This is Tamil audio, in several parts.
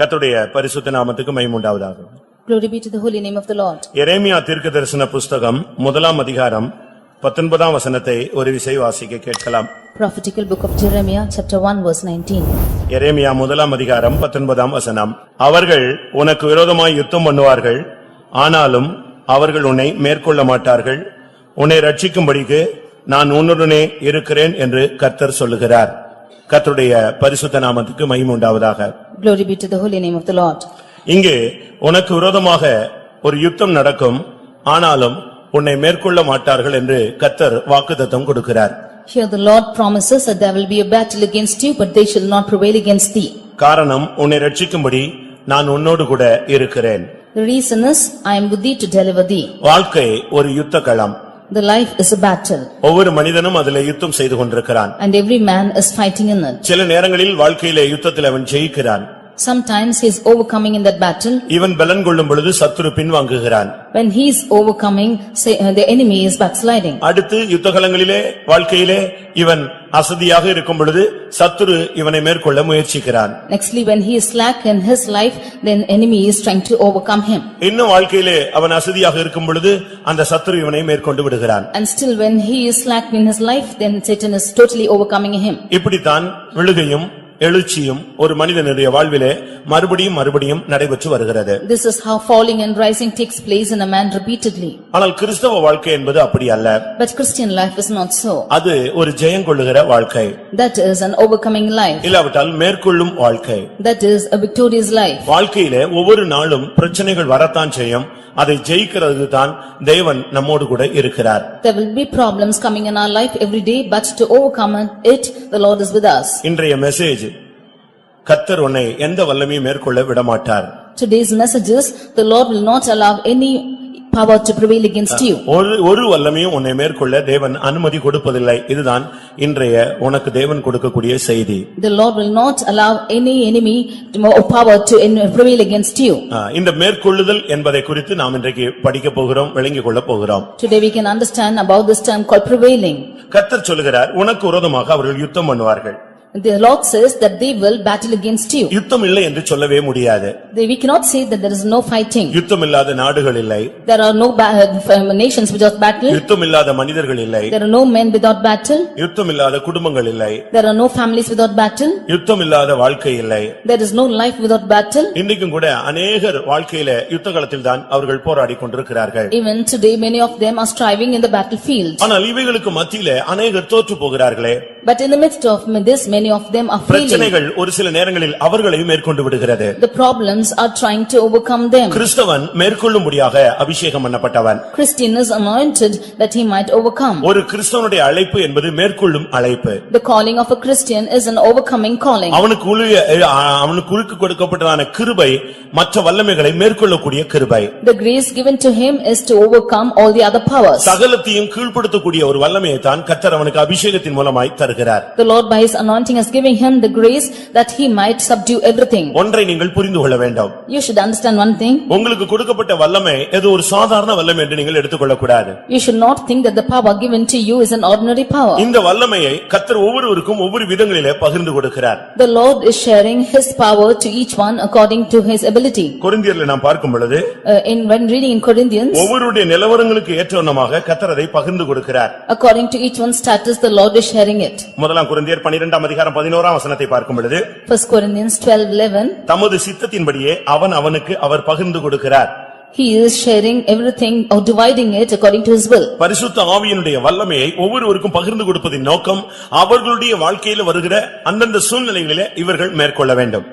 கர்த்தருடைய பரிசுத்த நாமத்துக்கு மகிமை உண்டாவதாக. Glory be to the holy name of the Lord. எரேமியா தீர்க்கதரிசன புஸ்தகம் 1ஆம் அதிகாரம் 19ஆம் வசனத்தை ஒரு விசை வாசிக்க கேட்கலாம். Prophetical book of Jeremiah chapter 1 verse 19. எரேமியா 1ஆம் அதிகாரம் 19ஆம் வசனம். அவர்கள் உனக்கு விரோதமாய் யுத்தம் பண்ணுவார்கள், ஆனாலும் அவர்கள் உன்னை மேற்கொள்ள மாட்டார்கள். உன்னை ரட்சிக்கும்படிக்கு நான் உன்னுடனே இருக்கிறேன் என்று கர்த்தர் சொல்லுகிறார். கர்த்தருடைய பரிசுத்த நாமத்துக்கு மகிமை உண்டாவதாக. Glory be to the holy name of the Lord. இங்கே உனக்கு விரோதமாக ஒரு யுத்தம் நடக்கும், ஆனாலும் உன்னை மேற்கொள்ள மாட்டார்கள் என்று கர்த்தர் வாக்குத்தத்தம் கொடுக்கிறார். Here the Lord promises that there will be a battle against you, but they shall not prevail against thee. காரணம், உன்னை ரட்சிக்கும்படி நான் உன்னோடு கூட இருக்கிறேன். The reason is, I am with thee to deliver thee. வாழ்க்கை ஒரு யுத்த களம். The life is a battle. ஒவ்வொரு மனிதனும் அதிலே யுத்தம் செய்து கொண்டிருக்கிறான். And every man is fighting in it. சில நேரங்களில் வாழ்க்கையிலே யுத்தத்தில் அவன் ஜெயிக்கிறான். Sometimes he is overcoming in that battle. இவன் பலன் கொள்ளும் பொழுது சத்துரு பின்வாங்குகிறான். When he is overcoming, the enemy is backsliding. அடுத்து யுத்தகலங்களிலே வாழ்க்கையிலே இவன் அசதியாக இருக்கும் பொழுது சத்துரு இவனை மேற்கொள்ள முயற்சிக்கிறான். Nextly, when he is slack in his life, then enemy is trying to overcome him. இன்னும் வாழ்க்கையிலே அவன் அசதியாக இருக்கும் பொழுது அந்த சத்துரு இவனை மேற்கொண்டு விடுகிறான். And still when he is slack in his life, then Satan is totally overcoming him. இப்படித்தான் விழுகையும் எழுச்சியும் ஒரு மனிதனுடைய வாழ்விலே மறுபடியும் நடைபெற்று வருகிறது. This is how falling and rising takes place in a man repeatedly. ஆனால் கிறிஸ்தவ வாழ்க்கை என்பது அப்படி அல்ல. But Christian life is not so. அது ஒரு ஜெயம் கொள்ளுகிற வாழ்க்கை. That is an overcoming life. இல்லாவிட்டால் மேற்கொள்ளும் வாழ்க்கை. That is a victorious life. வாழ்க்கையிலே ஒவ்வொரு நாளும் பிரச்சனைகள் வரத்தான் செய்யும். அதை ஜெயிக்கிறது தான் தேவன் நம்மோடு கூட இருக்கிறார். There will be problems coming in our life every day, but to overcome it, the Lord is with us. இன்றைய மெசேஜ், கர்த்தர் உன்னை எந்த வல்லமையும் மேற்கொள்ள விடமாட்டார். Today's message is, the Lord will not allow any power to prevail against you. ஒரு வல்லமையும் உன்னை மேற்கொள்ள தேவன் அனுமதி கொடுப்பதில்லை. இதுதான் இன்றைய உனக்கு தேவன் கொடுக்கக்கூடிய செய்தி. The Lord will not allow any enemy power to prevail against you. இந்த மேற்கொள்ளுதல் என்பதை குறித்து நாம் இன்றைக்கு படிக்க போகிறோம், விளங்கிக் கொள்ள போகிறோம். Today we can understand about this term called prevailing. கர்த்தர் சொல்கிறார், உனக்கு விரோதமாக அவர்கள் யுத்தம் பண்ணுவார்கள். The Lord says that they will battle against you. யுத்தம் இல்லை என்று சொல்லவே முடியாது. We cannot say that there is no fighting. யுத்தம் இல்லாத நாடுகள் இல்லை. There are no nations without battle. யுத்தம் இல்லாத மனிதர்கள் இல்லை. There are no men without battle. யுத்தம் இல்லாத குடும்பங்கள் இல்லை. There are no families without battle. யுத்தம் இல்லாத வாழ்க்கை இல்லை. There is no life without battle. இன்றைக்கும் கூட அநேகர் வாழ்க்கையில யுத்தகளத்தில் தான் அவர்கள் போராடி கொண்டிருக்கிறார்கள். Even today many of them are striving in the battlefield. ஆனால் இவைகளுக்கு மத்தியிலே அநேகர் தோற்று போகிறார்களே. But in the midst of this, many of them are failing. பிரச்சனைகள் ஒரு சில நேரங்களில் அவர்களையும் மேற்கொண்டு விடுகிறது. The problems are trying to overcome them. கிறிஸ்தவன் மேற்கொள்ளும்படியாக அபிஷேகம் பண்ணப்பட்டவன். Christian is anointed that he might overcome. ஒரு கிறிஸ்தவனுடைய அழைப்பு என்பது மேற்கொள்ளும் அழைப்பு. The calling of a Christian is an overcoming calling. அவனுக்கு கொடுக்கப்பட்டதான கிருபை மற்ற வல்லமைகளை மேற்கொள்ளக்கூடிய கிருபை. The grace given to him is to overcome all the other powers. சகலத்தையும் கீழ்ப்படுத்தக்கூடிய ஒரு வல்லமையை தான் கர்த்தர் அவனுக்கு அபிஷேகத்தின் மூலமாய் தருகிறார். The Lord by his anointing is giving him the grace that he might subdue everything. ஒன்றை நீங்கள் புரிந்து கொள்ள வேண்டும். You should understand one thing. உங்களுக்கு கொடுக்கப்பட்ட வல்லமை ஏதோ ஒரு சாதாரண வல்லமை என்று நீங்கள் எடுத்துக்கொள்ள கூடாது. You should not think that the power given to you is an ordinary power. இந்த வல்லமையை கர்த்தர் ஒவ்வொருவருக்கும் ஒவ்வொரு விதங்களிலே பகிர்ந்து கொடுக்கிறார். The Lord is sharing his power to each one according to his ability. கொரிந்தியர்ல நாம் பார்க்கும் பொழுது when reading in Corinthians, ஒவ்வொருடைய நிலவரங்களுக்கு ஏற்றவண்ணமாக கர்த்தர் அதை பகிர்ந்து கொடுக்கிறார். According to each one's status, the Lord is sharing it. முதலாம் கொரிந்தியர் 12ஆம் அதிகாரம் 11ஆம் வசனத்தை பார்க்கும் பொழுது 1 Corinthians 12:11, தமது சித்தத்தின்படியே அவனுக்கு அவர் பகிர்ந்து கொடுக்கிறார். He is sharing everything or dividing it according to his will. பரிசுத்த ஆவியினுடைய வல்லமையை ஒவ்வொருவருக்கும் பகிர்ந்து கொடுப்பதின் நோக்கம் அவர்களுடைய வாழ்க்கையில் வருகிற அந்தந்த சூழ்நிலைகளிலே இவர்கள் மேற்கொள்ள வேண்டும்.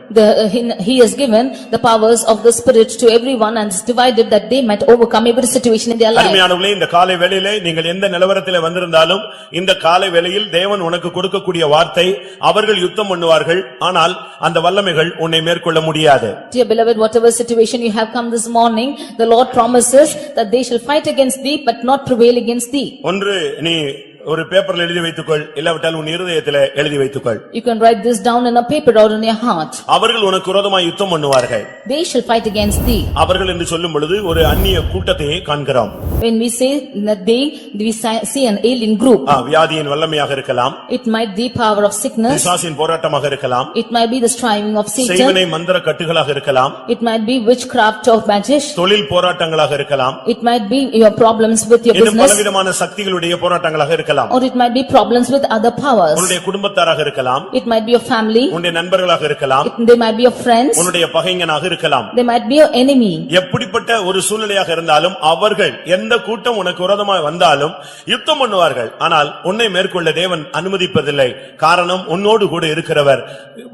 He has given the powers of the Spirit to everyone and is divided that they might overcome every situation in their life. அருமையானவர்களே, இந்த காலை வேளையிலே நீங்கள் எந்த நிலவரத்திலே வந்திருந்தாலும் இந்த காலை வேளையில் தேவன் உனக்கு கொடுக்கக்கூடிய வார்த்தை, அவர்கள் யுத்தம் பண்ணுவார்கள், ஆனால் அந்த வல்லமைகள் உன்னை மேற்கொள்ள முடியாது. Dear beloved, whatever situation you have come this morning, the Lord promises that they shall fight against thee but not prevail against thee. ஒன்று, நீ ஒரு பேப்பர்ல எழுதி வைத்துக்கொள், இல்லாவிட்டால் உன் இருதயத்திலே எழுதி வைத்துக்கொள். You can write this down in a paper or in your heart. அவர்கள் உனக்கு விரோதமாய் யுத்தம் பண்ணுவார்கள். They shall fight against thee. அவர்கள் என்று சொல்லும் பொழுது ஒரு அந்நிய கூட்டத்தையே காண்கிறோம். When we say that we see an alien group. வியாதியின் வல்லமையாக இருக்கலாம். It might be power of sickness. பிசாசின் போராட்டமாக இருக்கலாம். It might be the striving of Satan. செய்வினை மந்திர கட்டுகளாக இருக்கலாம். It might be witchcraft of magic. தொழில் போராட்டங்களாக இருக்கலாம். It might be your problems with your இன்னும் business. பலவிதமான சக்திகளுடைய போராட்டங்களாக இருக்கலாம். Or it might be problems with other powers. உன்னுடைய குடும்பத்தாராக இருக்கலாம். It might be your family. உன்னுடைய நண்பர்களாக இருக்கலாம். They might be your friends. உன்னுடைய பகைஞனாக இருக்கலாம். They might be your enemy. எப்படிப்பட்ட ஒரு சூழ்நிலையாக இருந்தாலும் அவர்கள் எந்த கூட்டம் உனக்கு விரோதமாய் வந்தாலும் யுத்தம் பண்ணுவார்கள். ஆனால் உன்னை மேற்கொள்ள தேவன் அனுமதிப்பதில்லை. காரணம் உன்னோடு கூட இருக்கிறவர்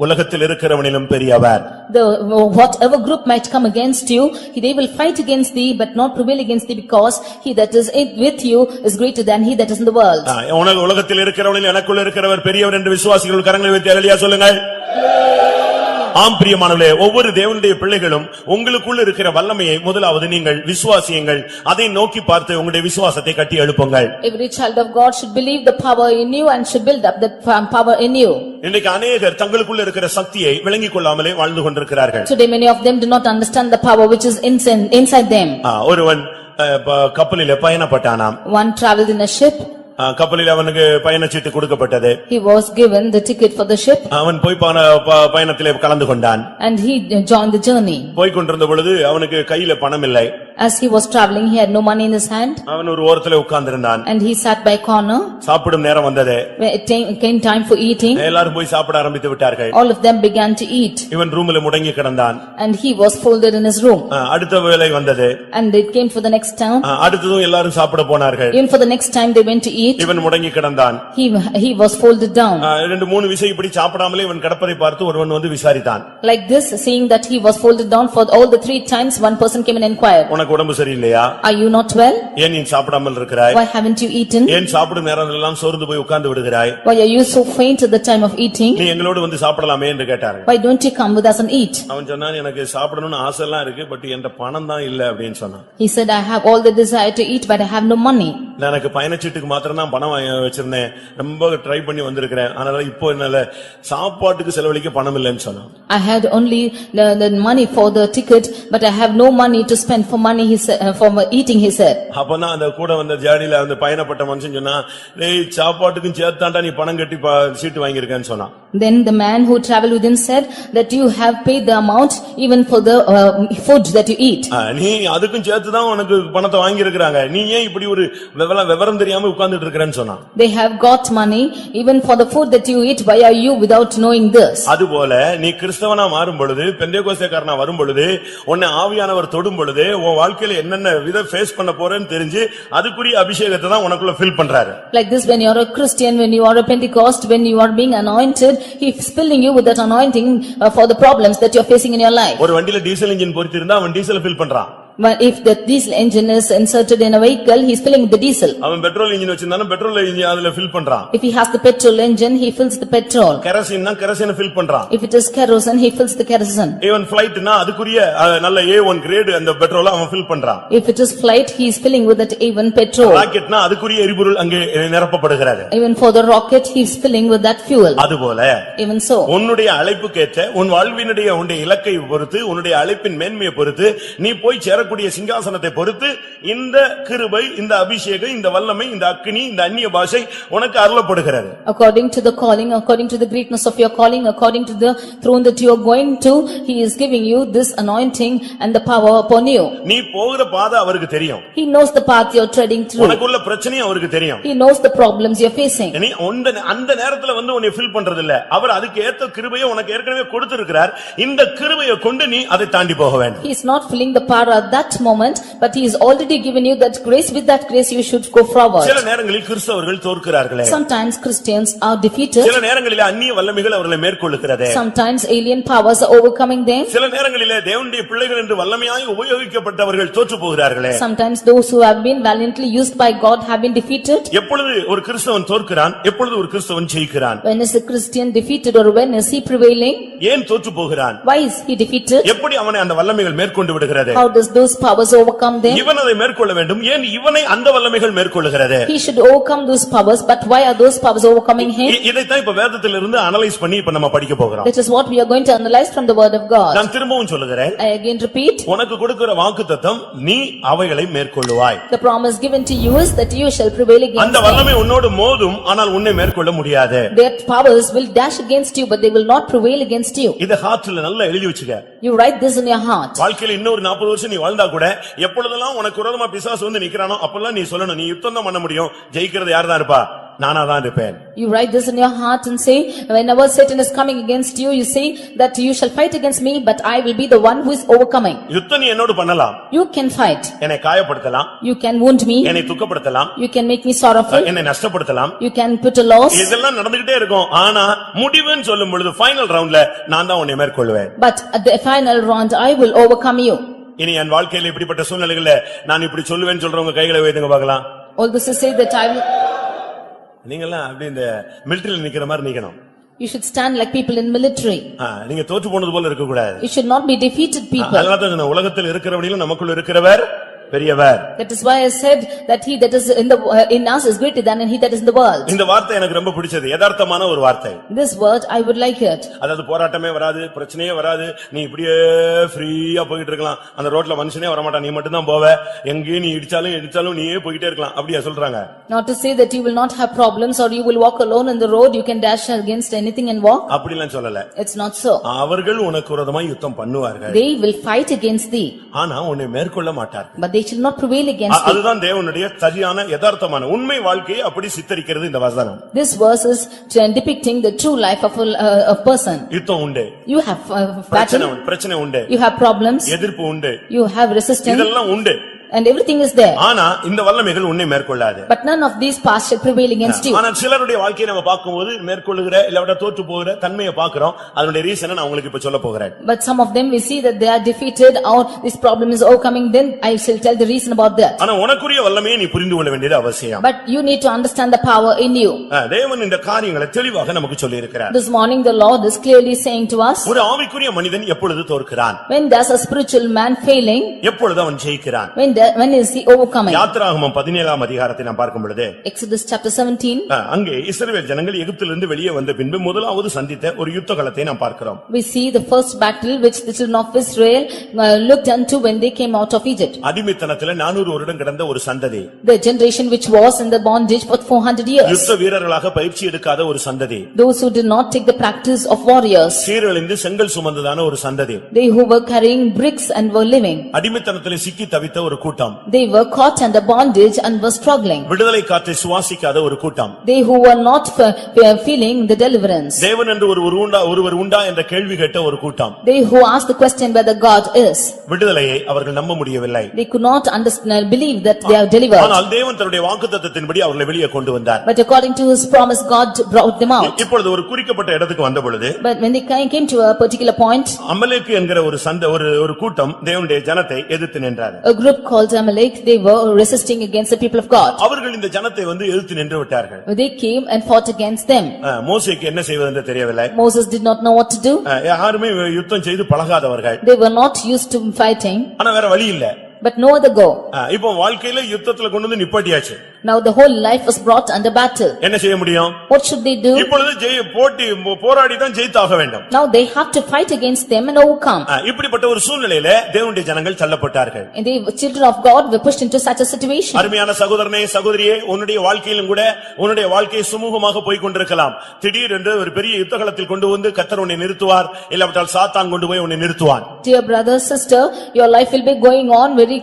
உலகத்தில் இருக்கிறவனிலும் பெரியவர். Whatever group might come against you, they will fight against thee but not prevail against thee, because he that is with you is greater than he that is in the world. உலகத்தில் இருக்கிறவனில் எனக்குள்ள இருக்கிறவர் பெரியவர் என்று விசுவாசிகள் கரங்களை வைத்து அல்லேலூயா சொல்லுங்கள். ஆம் பிரியமானவர்களே, ஒவ்வொரு தேவனுடைய பிள்ளைகளும் உங்களுக்குள்ள இருக்கிற வல்லமையை முதலாவது நீங்கள் விசுவாசியுங்கள். அதை நோக்கி பார்த்து உங்களுடைய விசுவாசத்தை கட்டி எழுப்புங்கள். Every child of God should believe the power in you and should build up the power in you. இன்றைக்கு अनेகர் தங்களுக்குள்ள இருக்கிற சக்தியை விளங்கிக் கொள்ளாமலே வாழ்ந்து கொண்டிருக்கிறார்கள். Today many of them do not understand the power which is inside them. ஒருவன் கப்பலிலே பயணப்பட்டானாம். One traveled in a ship. கப்பலில் அவனுக்கு பயணச்சீட்டு கொடுக்கப்பட்டது. He was given the ticket for the ship. அவன் போய் பயணத்திலே கலந்து கொண்டான். And he joined the journey. போய் கொண்டிருந்த பொழுது அவனுக்கு கையில பணம் இல்லை. As he was traveling, he had no money in his hand. அவன் ஒரு ஓரத்திலே உட்கார்ந்திருந்தான். And he sat by a corner. சாப்பிடும் நேரம் வந்தது. When it came time for eating, எல்லாரும் போய் சாப்பிட ஆரம்பித்து விட்டார்கள். all of them began to eat. இவன் ரூமில் முடங்கி கிடந்தான். And he was folded in his room. அடுத்த வேளை வந்தது. And it came for the next time. அடுத்ததும் எல்லாரும் சாப்பிட போனார்கள். Even for the next time they went to eat. இவன் முடங்கி கிடந்தான். He was folded down. ரெண்டு மூணு விசை இப்படி சாப்பிடாமலே இவன் கிடப்பதை பார்த்து ஒருவன் வந்து விசாரித்தான். Like this, seeing that he was folded down for all the 3 times, one person came and inquired. உனக்கு உடம்பு சரியில்லையா? Are you not well? ஏன் நீ சாப்பிடாமல் இருக்கிறாய்? Why haven't you eaten? ஏன் சாப்பிடும் நேரமெல்லாம் சோர்ந்து போய் உட்கார்ந்து விடுகிறாய்? Why are you so faint at the time of eating? நீ எங்களோடு வந்து சாப்பிடலாமே என்று கேட்டார்கள். Why don't you come with us and eat? அவன் சொன்னான், எனக்கு சாப்பிடணும்னு ஆசை எல்லாம் இருக்கு, பட் என்கிட்ட பணம் தான் இல்ல அப்படின்னு சொன்னான். He said, I have all the desire to eat but I have no money. எனக்கு பயணச்சீட்டுக்கு மாத்திரம் தான் பணம் வச்சிருந்தேன், ரொம்ப ட்ரை பண்ணி வந்திருக்கிறேன், அதனால இப்போ என்னால சாப்பாட்டுக்கு செலவழிக்க பணம் இல்லைன்னு சொன்னான். I had only the money for the ticket but I have no money to spend for money, he said, for eating, he said. அப்பதான் அந்த கூட வந்த ஜாடியில அந்த பயணப்பட்ட மனுஷன் சொன்னா, டேய் சாப்பாட்டுக்கும் சேர்த்தாண்டா நீ பணம் கட்டி சீட்டு வாங்கியிருக்கேன்னு சொன்னான். Then the man who traveled with him said that you have paid the amount even for the food that you eat. நீ அதுக்கும் சேர்த்து தான் உனக்கு பணத்தை வாங்கி இருக்கறாங்க, நீ ஏன் இப்படி ஒரு விவரம் தெரியாம உட்கார்ந்துட்டு இருக்கறேன்னு சொன்னான். They have got money even for the food that you eat, why are you without knowing this? அதுபோல நீ கிறிஸ்தவனா மாறும் பொழுது, பெந்தேகோஸ்தேக்காரனா வரும் பொழுது, உன்னை ஆவியானவர் தொடும் பொழுது, உன் வாழ்க்கையில என்னென்ன வித ஃபேஸ் பண்ண போறேன்னு தெரிஞ்சு அதுக்குரிய அபிஷேகத்தை தான் உனக்குள்ள ஃபில் பண்றாரு. Like this, when you are a Christian, when you are a Pentecost, when you are being anointed, he is filling you with that anointing for the problems that you are facing in your life. ஒரு வண்டியில டீசல் இன்ஜின் பொருத்தி இருந்தா அவன் டீசலை ஃபில் பண்றான். But if the diesel engine is inserted in a vehicle, he is filling the diesel. அவன் பெட்ரோல் இன்ஜின் வச்சிருந்தானா பெட்ரோல் இன்ஜின் அதுல ஃபில் பண்றான். If he has the petrol engine, he fills the petrol. கெரோசின்னா கெரோசினை ஃபில் பண்றான். If it is kerosene, he fills the kerosene. Even ஃளைட்னா அதுக்குரிய நல்ல A1 கிரேட் அந்த பெட்ரோலை அவன் ஃபில் பண்றான். If it is flight, he is filling with that even petrol. ராக்கெட்னா அதுக்குரிய எரிபொருள் அங்கே நிரப்பப்படுகிறது. Even for the rocket, he is filling with that fuel. அதுபோல Even so, உன்னுடைய அழைப்புக்கேற்ற உன் வாழ்வினுடைய உன்னுடைய இலக்கை பொறுத்து, உன்னுடைய அழைப்பின் மேன்மையை பொறுத்து, நீ போய் சேரக்கூடிய சிங்காசனத்தை பொறுத்து இந்த கிருபை, இந்த அபிஷேகம், இந்த வல்லமை, இந்த அக்கினி, இந்த அந்நிய பாஷை உனக்கு அருளப்படுகிறது. According to the calling, according to the greatness of your calling, according to the throne that you are going to, he is giving you this anointing and the power upon you. நீ போகிற பாதை அவருக்கு தெரியும். He knows the path you are treading through. உனக்குள்ள பிரச்சனை அவருக்கு தெரியும். He knows the problems you are facing. நீ அந்த நேரத்துல வந்து உன்னை ஃபில் பண்றது இல்ல, அவர் அதுக்கு ஏத்த கிருபையை உனக்கு ஏற்கனவே கொடுத்திருக்கிறார். இந்த கிருபையை கொண்டு நீ அதை தாண்டி போக வேண்டும். He is not filling the power at that moment, but he is already given you that grace. With that grace you should go forward. சில நேரங்களில் கிறிஸ்தவர்கள் தோற்கிறார்களே. Sometimes Christians are defeated. சில நேரங்களில் அந்நிய வல்லமைகள் அவர்களை மேற்கொள்ளுகிறது. Sometimes alien powers are overcoming them. சில நேரங்களில் தேவனுடைய பிள்ளைகள் என்று வல்லமையாய் உபயோகிக்கப்பட்டவர்கள் தோற்று போகிறார்களே. Sometimes those who have been valiantly used by God have been defeated. எப்பொழுது ஒரு கிறிஸ்தவன் தோற்கிறான், எப்பொழுது ஒரு கிறிஸ்தவன் ஜெயிக்கிறான்? When is a Christian defeated or when is he prevailing? ஏன் தோற்று போகிறான்? Why is he defeated? எப்படி அவனை அந்த வல்லமைகள் மேற்கொண்டு விடுகிறது? How does those those powers overcome them. இவன் அதை மேற்கொள்ள வேண்டும். ஏன் இவனை அந்த வல்லமைகள் மேற்கொள்ளுகிறது? He should overcome those powers, but why are those powers overcoming him? இதைத்தான் இப்ப வேதத்திலிருந்து அனலைஸ் பண்ணி இப்ப நம்ம படிக்க போகிறோம். That is what we are going to analyze from the word of God. நான் திரும்பவும் சொல்லுகிறேன். I again repeat. உனக்கு கொடுக்கிற வாக்குத்தத்தம் நீ அவைகளை மேற்கொள்ளுவாய். The promise given to you is that you shall prevail against அந்த வல்லமை உன்னோடு மோதும், ஆனால் உன்னை மேற்கொள்ள முடியாது. Their powers will dash against you, but they will not prevail against you. இத ஹார்ட்ல நல்லா எழுதி வச்சுக்க. You write this in your heart. வாழ்க்கையில இன்னொரு 40 வருஷம் நீ வாழ்ந்தா கூட எப்பொழுதெல்லாம் உனக்கு விரோதமா பிசாசு வந்து நிக்கறானோ அப்பெல்லாம் நீ சொல்லணும், நீ யுத்தம் தான் பண்ண முடியும், ஜெயிக்கிறது யார் தான் இருப்பா? நானா தான் இருப்பேன். You write this in your heart and say, whenever Satan is coming against you, you say that you shall fight against me, but I will be the one who is overcoming. யுத்தம் நீ என்னோடு பண்ணலாம். You can fight. என்னை காயப்படுத்தலாம். You can wound me. என்னை துக்கப்படுத்தலாம். You can make me sorrowful. என்னை நஷ்டப்படுத்தலாம். You can put a loss. இதெல்லாம் நடந்துட்டே இருக்கும். ஆனா முடிவுன்னு சொல்லும் பொழுது ஃபைனல் ரவுண்ட்ல நான் தான் உன்னை மேற்கொள்வேன். But at the final round I will overcome you. இனி என் வாழ்க்கையில இப்படிப்பட்ட சூழ்நிலைகள்ல நான் இப்படி சொல்லுவேன்னு சொல்றவங்க கைகளை வைத்துங்க பார்க்கலாம். All this is say that I will. நீங்கெல்லாம் அப்படி இந்த மிலிட்டரியில நிக்கிற மாதிரி நிக்கணும். You should stand like people in military. நீங்க தோற்று போனது போல இருக்க கூடாது. You should not be defeated people. அதனால தான் உலகத்தில் இருக்கிறவனிலும் நமக்குள்ள இருக்கிறவர் பெரியவர். That is why I said that he that is in us is greater than he that is in the world. இந்த வார்த்தை எனக்கு ரொம்ப பிடிச்சது. யதார்த்தமான ஒரு வார்த்தை. This word I would like it. அதாவது போராட்டமே வராது, பிரச்சனையே வராது, நீ இப்படியே ஃப்ரீயா போயிட்டு இருக்கலாம். அந்த ரோட்ல மனுஷனே வர மாட்டான், நீ மட்டும் தான் போவே. எங்கே நீ இடிச்சாலும் நீயே போயிட்டே இருக்கலாம். அப்படியே சொல்றாங்க. Not to say that you will not have problems or you will walk alone in the road, you can dash against anything and walk. அப்படிலாம் சொல்லல. It's not so. அவர்கள் உனக்கு விரோதமாய் யுத்தம் பண்ணுவார்கள். They will fight against thee. ஆனா உன்னை மேற்கொள்ள மாட்டார்கள். But they shall not prevail against thee. அதுதான் தேவனுடைய சரியான யதார்த்தமான உண்மை வாழ்க்கையை அப்படி சித்தரிக்கிறது இந்த வசனம். This verse is depicting the true life of a person. யுத்தம் உண்டு. You have battle. பிரச்சனை உண்டு. You have problems. எதிர்ப்பு உண்டு. You have resistance. இதெல்லாம் உண்டு. And everything is there. ஆனா இந்த வல்லமைகள் உன்னை மேற்கொள்ளாது. But none of these paths shall prevail against you. ஆனா சிலருடைய வாழ்க்கையை நம்ம பார்க்கும்போது மேற்கொள்ளுகிற இல்ல தோற்று போகிற தன்மையை பார்க்கிறோம். அதனுடைய ரீசனை நான் உங்களுக்கு இப்ப சொல்ல போகிறேன். But some of them we see that they are defeated or this problem is overcoming, then I shall tell the reason about that. ஆனா உனக்குரிய வல்லமையை நீ புரிந்து கொள்ள வேண்டியது அவசியம். But you need to understand the power in you. தேவன் இந்த காரியங்களை தெளிவாக நமக்கு சொல்லி இருக்கிறார். This morning the Lord is clearly saying to us, ஒரு ஆவிக்குரிய மனிதன் எப்பொழுது தோற்கிறான்? when does a spiritual man failing? எப்பொழுது அவன் ஜெயிக்கிறான்? When is he overcoming? யாத்திராகமம் 17ஆம் அதிகாரத்தை நாம் பார்க்கும் பொழுது Exodus chapter 17. அங்கே இஸ்ரவேல் ஜனங்கள் எகிப்திலிருந்து வெளியே வந்த பின்பு முதலாவது சந்தித்த ஒரு யுத்த களத்தை நாம் பார்க்கிறோம். We see the first battle which the children of Israel looked unto when they came out of Egypt. அடிமைத்தனத்திலே 400 வருடம் கடந்த ஒரு சந்ததி. The generation which was in the bondage for 400 years. யுத்த வீரர்களாக பயிற்சி எடுக்காத ஒரு சந்ததி. Those who did not take the practice of warriors. சீரழிந்து செங்கல் சுமந்ததான ஒரு சந்ததி. They who were carrying bricks and were living. அடிமைத்தனத்திலே சிக்கி தவித்த ஒரு கூட்டம். They were caught under bondage and were struggling. விடுதலை காற்றை சுவாசிக்காத ஒரு கூட்டம். They who were not feeling the deliverance. தேவன் என்று ஒருவர் உண்டா என்ற கேள்வி கேட்ட ஒரு கூட்டம். They who asked the question whether God is. விடுதலையை அவர்கள் நம்ப முடியவில்லை. They could not understand believe that they are delivered. ஆனால் தேவன் தன்னுடைய வாக்குத்தத்தத்தின்படி அவர்களை வெளியே கொண்டு வந்தார். But according to his promise God brought them out. இப்பொழுது ஒரு குறிக்கப்பட்ட இடத்துக்கு வந்த பொழுது But when they came to a particular point, அமலேக்கு என்கிற ஒரு கூட்டம் தேவனுடைய ஜனத்தை எதிர்த்து நின்றார். a group called Amalek, they were resisting against the people of God. அவர்கள் இந்த ஜனத்தை எதிர்த்து நின்று விட்டார்கள். They came and fought against them. மோசேக்கு என்ன செய்வது என்று தெரியவில்லை. Moses did not know what to do. யாருமே யுத்தம் செய்து பழகாதவர்கள். They were not used to fighting. ஆனா வேற வழி இல்ல. But no other go. இப்போ வாழ்க்கையில யுத்தத்துல கொண்டு வந்து நிப்பாட்டியாச்சு. Now the whole life was brought under battle. என்ன செய்ய முடியும்? What should they do? இப்பொழுது போராடி தான் ஜெயித்தாக வேண்டும். Now they have to fight against them and overcome. இப்படிப்பட்ட ஒரு சூழ்நிலையில தேவனுடைய ஜனங்கள் தள்ளப்பட்டார்கள். And the children of God were pushed into such a situation. அருமையான சகோதரனே சகோதரியே, உன்னுடைய வாழ்க்கையிலும் கூட உன்னுடைய வாழ்க்கை சுமூகமாக போய் கொண்டிருக்கலாம். திடீரென்று ஒரு பெரிய யுத்தகளத்தில் கொண்டு வந்து கர்த்தர் உன்னை நிறுத்துவார், இல்லாவிட்டால் சாத்தான் கொண்டு போய் உன்னை நிறுத்துவான். Dear brother, sister, your life will be going on very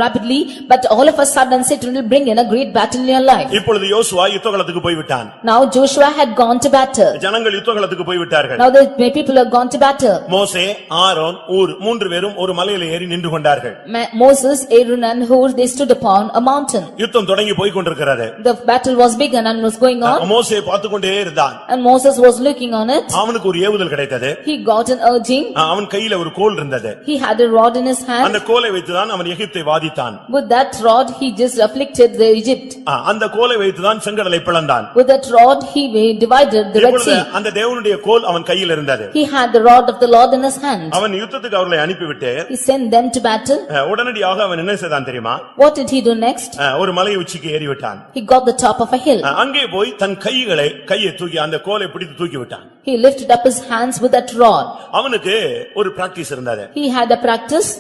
rapidly, but all of a sudden Satan will bring in a great battle in your life. இப்பொழுது யோசுவா யுத்தகளத்துக்கு போய் விட்டான். Now Joshua had gone to battle. ஜனங்கள் யுத்தகளத்துக்கு போய் விட்டார்கள். Now the people have gone to battle. மோசே, ஆரோன், ஊர் மூன்று பேரும் ஒரு மலையில ஏறி நின்று கொண்டார்கள். Moses, Aaron and Hur, they stood upon a mountain. யுத்தம் தொடங்கி போய் கொண்டிருக்கிறது. The battle was begun and was going on. மோசே பார்த்துக்கொண்டே இருந்தான். And Moses was looking on it. அவனுக்கு ஒரு ஏவுதல் கிடைத்தது. He got an urging. அவன் கையில ஒரு கோல் இருந்தது. He had a rod in his hand. அந்த கோலை வைத்துதான் அவன் எகிப்தை வாதித்தான். With that rod he just afflicted the Egypt. அந்த கோலை வைத்துதான் செங்கடலை பிளந்தான். With that rod he divided the Red Sea. அந்த தேவனுடைய கோல் அவன் கையில் இருந்தது. He had the rod of the Lord in his hand. அவன் யுத்தத்துக்கு அவர்களை அனுப்பிவிட்டு He sent them to battle. உடனடியாக அவன் என்ன செய்தான் தெரியுமா? What did he do next? ஒரு மலை உச்சிக்கு ஏறி விட்டான். He got the top of a hill. அங்கே போய் தன் கையை தூக்கி அந்த கோலை பிடித்து தூக்கி விட்டான். He lifted up his hands with that rod. அவனுக்கு ஒரு பிராக்டீஸ் இருந்தது. He had a practice.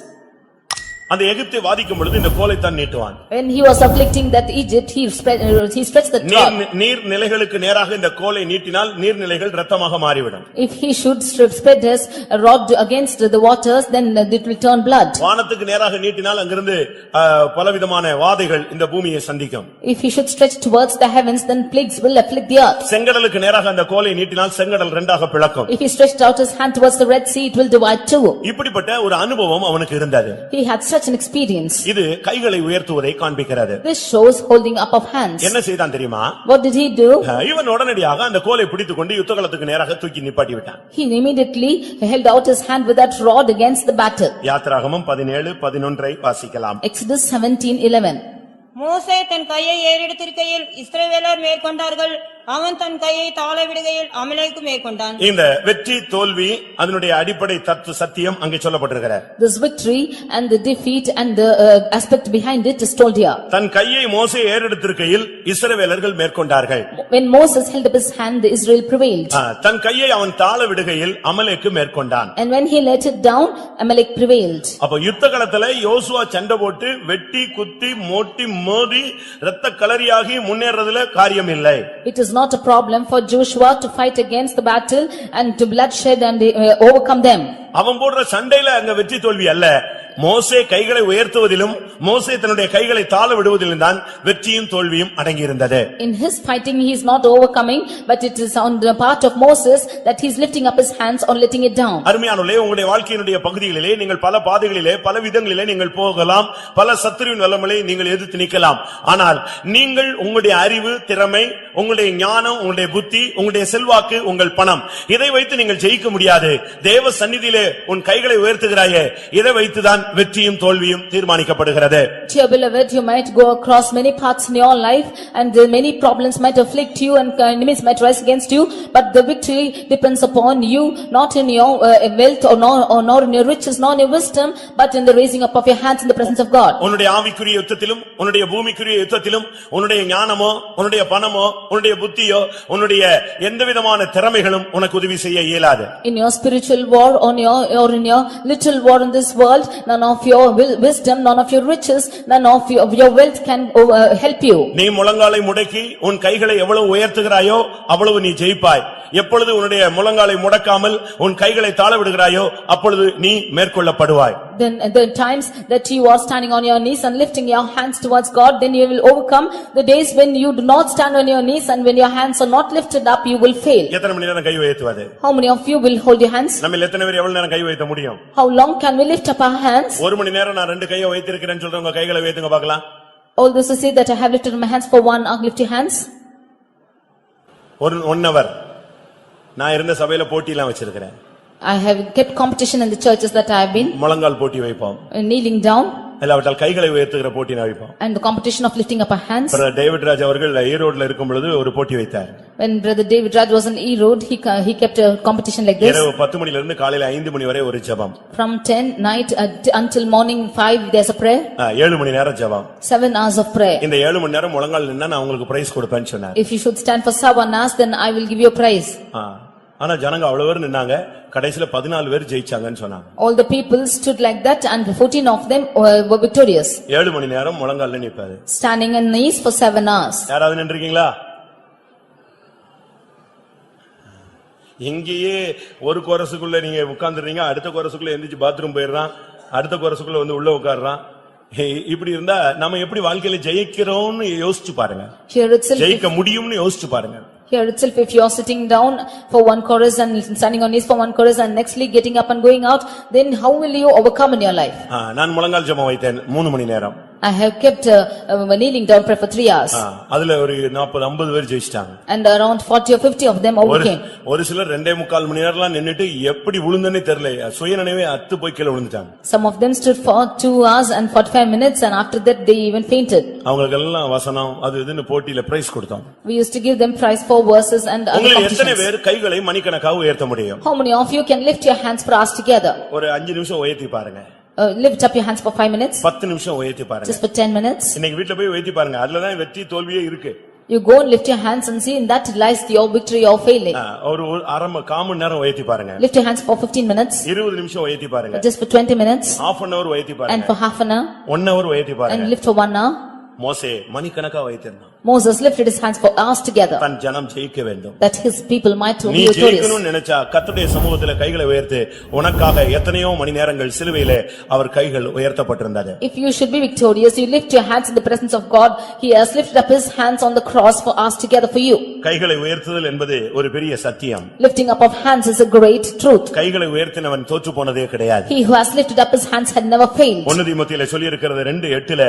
அந்த எகிப்தை வாதிக்கும் பொழுது இந்த கோலை தான் நீட்டுவான். When he was afflicting that Egypt, he stretched the rod. நீர் நிலைகளுக்கு நேராக இந்த கோலை நீட்டினால் நீர்நிலைகள் இரத்தமாக மாறிவிடும். If he should spread his rod against the waters, then it will turn blood. வானத்துக்கு நேராக நீட்டினால் அங்கிருந்து பலவிதமான வாதைகள் இந்த பூமியை சந்திக்கும். If he should stretch towards the heavens, then plagues will afflict the earth. செங்கடலுக்கு நேராக அந்த கோலை நீட்டினால் செங்கடல் இரண்டாக பிளக்கும். If he stretched out his hand towards the Red Sea, it will divide two. இப்படிப்பட்ட ஒரு அனுபவம் அவனுக்கு இருந்தது. He had such an experience. இது கைகளை உயர்த்துவதை காண்பிக்கிறது. This shows holding up of hands. என்ன செய்தான் தெரியுமா? What did he do? இவன் உடனடியாக அந்த கோலை பிடித்துக்கொண்டு யுத்தகளத்துக்கு நேராக தூக்கி நிப்பாட்டி விட்டான். He immediately held out his hand with that rod against the battle. யாத்திராகமம் 17:11 வாசிக்கலாம். Exodus 17:11. மோசே தன் கையை ஏறெடுத்திருக்கையில் இஸ்ரவேலர் மேற்கொண்டார்கள். அவன் தன் கையை தாழ விடுகையில் அமலேக்கு மேற்கொண்டான். இந்த வெற்றி தோல்வி அதனுடைய அடிப்படை தத்துவ சத்தியம் அங்கே சொல்லப்பட்டிருக்கிறது. This victory and the defeat and the aspect behind it is told here. தன் கையை மோசே ஏறெடுத்திருக்கையில் இஸ்ரவேலர்கள் மேற்கொண்டார்கள். When Moses held up his hand, the Israel prevailed. தன் கையை அவன் தாழ விடுகையில் அமலேக்கு மேற்கொண்டான். And when he let it down, Amalek prevailed. அப்ப யுத்தகளத்திலே யோசுவா சண்டை போட்டு வெட்டி குத்தி மோட்டி மோதி இரத்த களரியாகி முன்னேறதுல காரியம் இல்லை. It is not a problem for Joshua to fight against the battle and to bloodshed and overcome them. அவன் போடுற சண்டையில அங்க வெற்றி தோல்வி அல்ல. மோசே கைகளை உயர்த்துவதிலும் மோசே தன்னுடைய கைகளை தாழ விடுவதிலும் தான் வெற்றியும் தோல்வியும் அடங்கி இருந்தது. In his fighting he is not overcoming, but it is on the part of Moses that he is lifting up his hands or letting it down. அருமையானவர்களே, உங்களுடைய வாழ்க்கையினுடைய பகுதிகளிலே நீங்கள் பல பாதைகளிலே பல விதங்களிலே நீங்கள் போகலாம். பல சத்துருவின் வல்லமையை நீங்கள் எதிர்த்து நிக்கலாம். ஆனால் நீங்கள் உங்களுடைய அறிவு, திறமை, உங்களுடைய ஞானம், உங்களுடைய புத்தி, உங்களுடைய செல்வாக்கு, உங்கள் பணம், இதை வைத்து நீங்கள் ஜெயிக்க முடியாது. தேவ சந்நிதியிலே உன் கைகளை உயர்த்துகிறாயே, இதை வைத்துதான் வெற்றியும் தோல்வியும் தீர்மானிக்கப்படுகிறது. Dear beloved, you might go across many paths in your life and many problems might afflict you and enemies might rise against you, but the victory depends upon you, not in your wealth or nor in your riches nor in your wisdom, but in the raising up of your hands in the presence of God. உன்னுடைய ஆவிக்குரிய யுத்தத்திலும் உன்னுடைய பூமிக்குரிய யுத்தத்திலும் உன்னுடைய ஞானமோ உன்னுடைய பணமோ உன்னுடைய புத்தியோ உன்னுடைய எந்தவிதமான திறமைகளும் உனக்கு உதவி செய்ய இயலாது. In your spiritual war or in your little war in this world, none of your wisdom, none of your riches, none of your wealth can help you. நீ முழங்காலை முடக்கி உன் கைகளை எவ்வளவு உயர்த்துகிறாயோ அவ்வளவு நீ ஜெயிப்பாய். எப்பொழுது உன்னுடைய முழங்காலை முடக்காமல் உன் கைகளை தாழ விடுகிறாயோ அப்பொழுது நீ மேற்கொள்ளப்படுவாய். Then the times that you are standing on your knees and lifting your hands towards God, then you will overcome. The days when you do not stand on your knees and when your hands are not lifted up, you will fail. எத்தனை மணி நேரம் கை உயர்த்துவது? How many of you will hold your hands? நம்ம எத்தனை பேர் எவ்வளவு நேரம் கை உயர்த்த முடியும்? How long can we lift up our hands? ஒரு மணி நேரம் நான் ரெண்டு கையை உயர்த்திருக்கிறேன்னு சொல்றவங்க கைகளை உயர்த்துங்க பார்க்கலாம். All those who say that I have lifted my hands for 1 hour, lift your hands. 1 hour நான் இருந்த சபையில போட்டி எல்லாம் வச்சிருக்கிறேன். I have kept competition in the churches that I have been. முழங்கால் போட்டி வைப்போம். Kneeling down. இல்லாவிட்டால் கைகளை உயர்த்துகிற போட்டி வைப்போம். And the competition of lifting up our hands. Brother David Raj அவர்கள் ஈரோட்ல இருக்கும் பொழுது ஒரு போட்டி வைத்தார். When brother David Raj was in E-Road, he kept a competition like this. இரவு 10 மணில இருந்து காலையில 5 மணி வரை ஒரு ஜெபம். From 10 night until morning 5 there's a prayer. 7 மணி நேரம் ஜெபம். 7 hours of prayer. இந்த 7 மணி நேரம் முழங்கால் நின்னா நான் உங்களுக்கு பிரைஸ் கொடுப்பேன்னு சொன்னார். If you should stand for 7 hours, then I will give you a prize. ஆனா ஜனங்க அவ்வளவு பேர் நின்னாங்க. கடைசில 14 பேர் ஜெயிச்சாங்கன்னு சொன்னாங்க. All the people stood like that and 14 of them were victorious. 7 மணி நேரம் முழங்கால்ல நிப்பாரு. Standing on knees for 7 hours. யாராவது நின்றீங்களா? இங்கேயே ஒரு கோரசுக்குள்ள நீங்க உட்கார்ந்துறீங்க, அடுத்த கோரசுக்குள்ள எந்திரிச்சு பாத்ரூம் போயிடுறான், அடுத்த கோரசுக்குள்ள வந்து உள்ள உட்கார்றான். இப்படி இருந்தா நம்ம எப்படி வாழ்க்கையில ஜெயிக்கிறோம்னு யோசிச்சு பாருங்க. ஜெயிக்க முடியும்னு யோசிச்சு பாருங்க. Here itself, if you are sitting down for one chorus and standing on knees for one chorus and nextly getting up and going out, then how will you overcome in your life? நான் முழங்கால் ஜெபம் வைத்தேன் 3 மணி நேரம். I have kept kneeling down prayer for 3 hours. அதுல ஒரு 40-50 பேர் ஜெயிச்சிட்டாங்க. And around 40 or 50 of them overcame. ஒரு சிலர் 2.25 மணி நேரம்லாம் நின்னுட்டு எப்படி விழுந்தனே தெரியல, சுயநினைவே அத்து போய் கீழ விழுந்துட்டாங்க. Some of them stood for 2 hours and 45 minutes and after that they even fainted. அவங்களுக்கு எல்லாம் வசனம் அது இதுன்னு போட்டியில பிரைஸ் கொடுத்தோம். We used to give them prize for verses and other உங்களுக்கு எத்தனை competitions. பேர் கைகளை மணிக்கணக்காக உயர்த்த முடியும்? How many of you can lift your hands for us together? ஒரு 5 நிமிஷம் உயர்த்தி பாருங்க. Lift up your hands for 5 minutes. 10 நிமிஷம் உயர்த்தி பாருங்க. Just for 10 minutes. இன்னைக்கு வீட்ல போய் உயர்த்தி பாருங்க. அதுல தான் வெற்றி தோல்வியே இருக்கு. You go and lift your hands and see in that lies your victory or failing. ஒரு கால் மணி நேரம் உயர்த்தி பாருங்க. Lift your hands for 15 minutes. 20 நிமிஷம் உயர்த்தி பாருங்க. Just for 20 minutes. half an hour உயர்த்தி பாருங்க. And for half an hour. 1 hour உயர்த்தி பாருங்க. And lift for 1 hour. மோசே மணிக்கணக்கா உயர்த்தினான். Moses lifted his hands for hours together. தன் ஜனம் ஜெயிக்க வேண்டும். That his people might be நீ victorious. ஜெயிக்கணும்னு நினைச்சா கர்த்தருடைய சமூகத்திலே கைகளை உயர்த்து. உனக்காக எத்தனையோ மணி நேரங்கள் சிலுவையிலே அவர் கைகள் உயர்த்தப்பட்டிருந்தது. If you should be victorious, you lift your hands in the presence of God. He has lifted up his hands on the cross for us together for you. கைகளை உயர்த்துதல் என்பது ஒரு பெரிய சத்தியம். Lifting up of hands is a great truth. கைகளை உயர்த்தினவன் தோற்று போனதே கிடையாது. He who has lifted up his hands had never failed. 1 தீமோத்தேயுல சொல்லி இருக்கிறது 2:8ல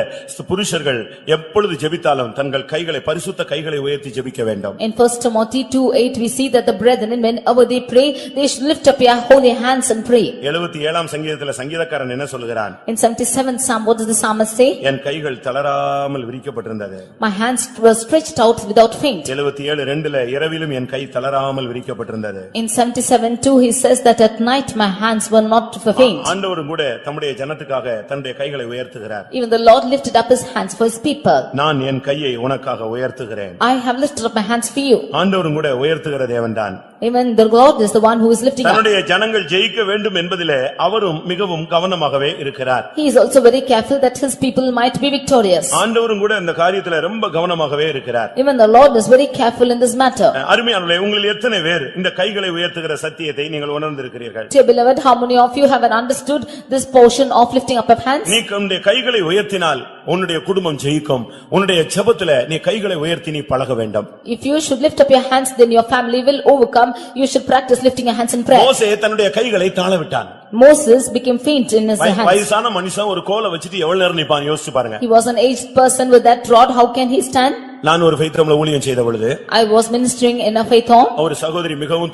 புருஷர்கள் எப்பொழுது ஜெபித்தாலும் தங்கள் கைகளை பரிசுத்த கைகளை உயர்த்தி ஜெபிக்க வேண்டும். In 1 Timothy 2:8 we see that the brethren whenever they pray they should lift up their holy hands and pray. 77ஆம் சங்கீதத்திலே சங்கீதக்காரன் என்ன சொல்கிறான்? In 77th Psalm what does the psalmist say? என் கைகள் தளராமல் விரிக்கப்பட்டிருந்தது. My hands were stretched out without faint. 77:2ல இரவிலும் என் கை தளராமல் விரிக்கப்பட்டிருந்தது. In 77:2 he says that at night my hands were not faint. ஆண்டவரும் கூட தம்முடைய ஜனத்துக்காக தன்னுடைய கைகளை உயர்த்துகிறார். Even the Lord lifted up his hands for his people. நான் என் கையை உனக்காக உயர்த்துகிறேன். I have lifted up my hands for you. ஆண்டவரும் கூட உயர்த்துகிற தேவன்தான். Even the Lord is the one who is lifting up. தன்னுடைய ஜனங்கள் ஜெயிக்க வேண்டும் என்பதிலே அவரும் மிகவும் கவனமாகவே இருக்கிறார். He is also very careful that his people might be victorious. ஆண்டவரும் கூட இந்த காரியத்திலே ரொம்ப கவனமாகவே இருக்கிறார். Even the Lord is very careful in this matter. அருமையானவர்களே, உங்களில் எத்தனை பேர் இந்த கைகளை உயர்த்துகிற சத்தியத்தை நீங்கள் உணர்ந்திருக்கிறீர்கள்? Dear beloved, how many of you have understood this portion of lifting up of hands? நீ உன்னுடைய கைகளை உயர்த்தினால் உன்னுடைய குடும்பம் ஜெயிக்கும். உன்னுடைய ஜெபத்திலே நீ கைகளை உயர்த்தி நீ பழக வேண்டும். If you should lift up your hands, then your family will overcome. You should practice lifting your hands in prayer. மோசே தன்னுடைய கைகளை தாழ விட்டான். Moses became faint in his hands. வயசான மனுஷன் ஒரு கோலை வச்சிட்டு எவ்வளவு நேரம் நிப்பான் யோசிச்சு பாருங்க. He was an aged person with that rod. How can he stand? நான் ஒரு ஃபெய்த்ரம்ல ஊழியம் செய்த பொழுது I was ministering in a faith home. ஒரு சகோதரி மிகவும்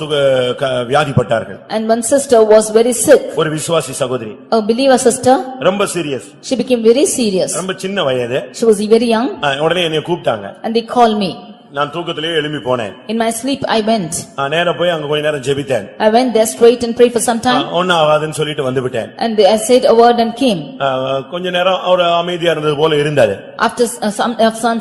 வியாதிப்பட்டார்கள். And one sister was very sick. ஒரு விசுவாசி சகோதரி. A believer sister. ரொம்ப serious. She became very serious. ரொம்ப சின்ன வயது. She was very young. உடனே என்னை கூப்பிட்டாங்க. And they called me. நான் தூக்கத்திலே எழும்பி போனேன். In my sleep I went. நேரா போய் அங்க கொஞ்ச நேரம் ஜெபித்தேன். I went there straight and prayed for some time. ஒண்ணு ஆகாதுன்னு சொல்லிட்டு வந்துவிட்டேன். And I said a word and came. கொஞ்ச நேரம் அவர் அமைதியா இருந்தது போல இருந்தாரு. After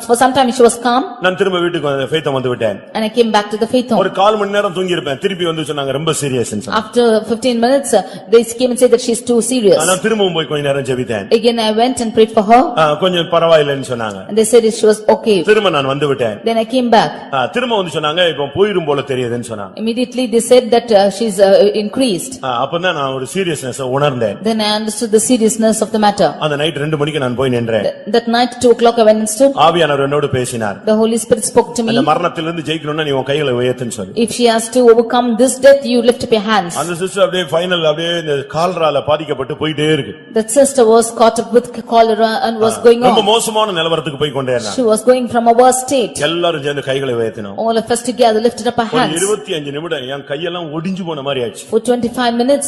for some time she was calm. நான் திரும்ப வீட்டுக்கு ஃபெய்த் வந்துவிட்டேன். And I came back to the faith home. ஒரு கால் மணி நேரம் தூங்கி இருப்பேன். திருப்பி வந்து சொன்னாங்க ரொம்ப சீரியஸ்னு சொன்னாங்க. After 15 minutes they came and said that she is too serious. நான் திரும்பவும் போய் கொஞ்ச நேரம் ஜெபித்தேன். Again I went and prayed for her. கொஞ்சம் பரவாயில்லைன்னு சொன்னாங்க. And they said she was okay. திரும்ப நான் வந்துவிட்டேன். Then I came back. திரும்ப வந்து சொன்னாங்க இப்போ போயிரும் போல தெரியுதுன்னு சொன்னாங்க. Immediately they said that she's increased. அப்பதான் நான் ஒரு சீரியஸ்னஸ் உணர்ந்தேன். Then I understood the seriousness of the matter. அந்த நைட் 2 மணிக்கு நான் போய் நின்றேன். That night 2 o'clock I went and stood. ஆவியானவர் என்னோடு பேசினார். The Holy Spirit spoke to me. அந்த மரணத்திலிருந்து ஜெயிக்கணும்னா நீ உன் கைகளை உயர்த்துன்னு சொல்லி. If she has to overcome this death, you lift up your hands. அந்த சிஸ்டர் அப்படியே ஃபைனல் அப்படியே இந்த கால்ரால பாதிக்கப்பட்டு போயிட்டே இருக்கு. That sister was caught up with cholera and was going ரொம்ப on. மோசமான நிலவரத்துக்கு போய் கொண்டே இருந்தா. She was going from a worse state. எல்லாரும் சேர்ந்து கைகளை உயர்த்தினோம். All of us together lifted up our hands. 25 நிமிடம் என் கையெல்லாம் ஒடிஞ்சு போன மாதிரி ஆச்சு. For 25 minutes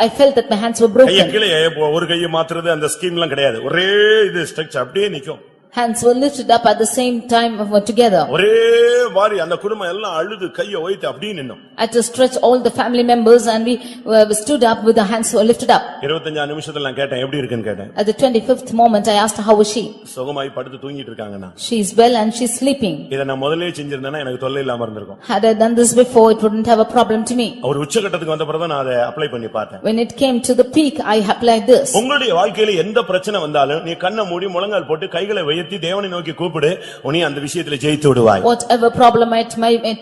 I felt that my hands were கைய broken. கீழே ஒரு கையை மாத்துறது அந்த ஸ்கீம் எல்லாம் கிடையாது. ஒரே இது ஸ்ட்ரக்சர் அப்படியே நிக்கும். Hands were lifted up at the same time together. ஒரே வாரி அந்த குடும்பம் எல்லாம் அழுது கையை உயர்த்தி அப்படியே நின்னோம். At a stretch all the family members and we stood up with the hands were lifted up. 25 நிமிஷத்துல நான் கேட்டேன் எப்படி இருக்குன்னு கேட்டேன். At the 25th moment I asked her how was she. சுகமாய் படுத்து தூங்கிட்டு இருக்காங்கனா. She is well and she is sleeping. இத நான் முதல்லயே செஞ்சிருந்தேனா எனக்கு தொல்லை இல்லாம இருந்திருக்கும். Had I done this before it wouldn't have a problem to me. ஒரு உச்சகட்டத்துக்கு வந்த பிறகு நான் அதை அப்ளை பண்ணி பார்த்தேன். When it came to the peak I applied this. உங்களுடைய வாழ்க்கையில எந்த பிரச்சனை வந்தாலும் நீ கண்ணை மூடி முழங்கால் போட்டு கைகளை உயர்த்தி தேவனை நோக்கி கூப்பிடு, நீ அந்த விஷயத்துல ஜெயித்து விடுவாய். Whatever problem it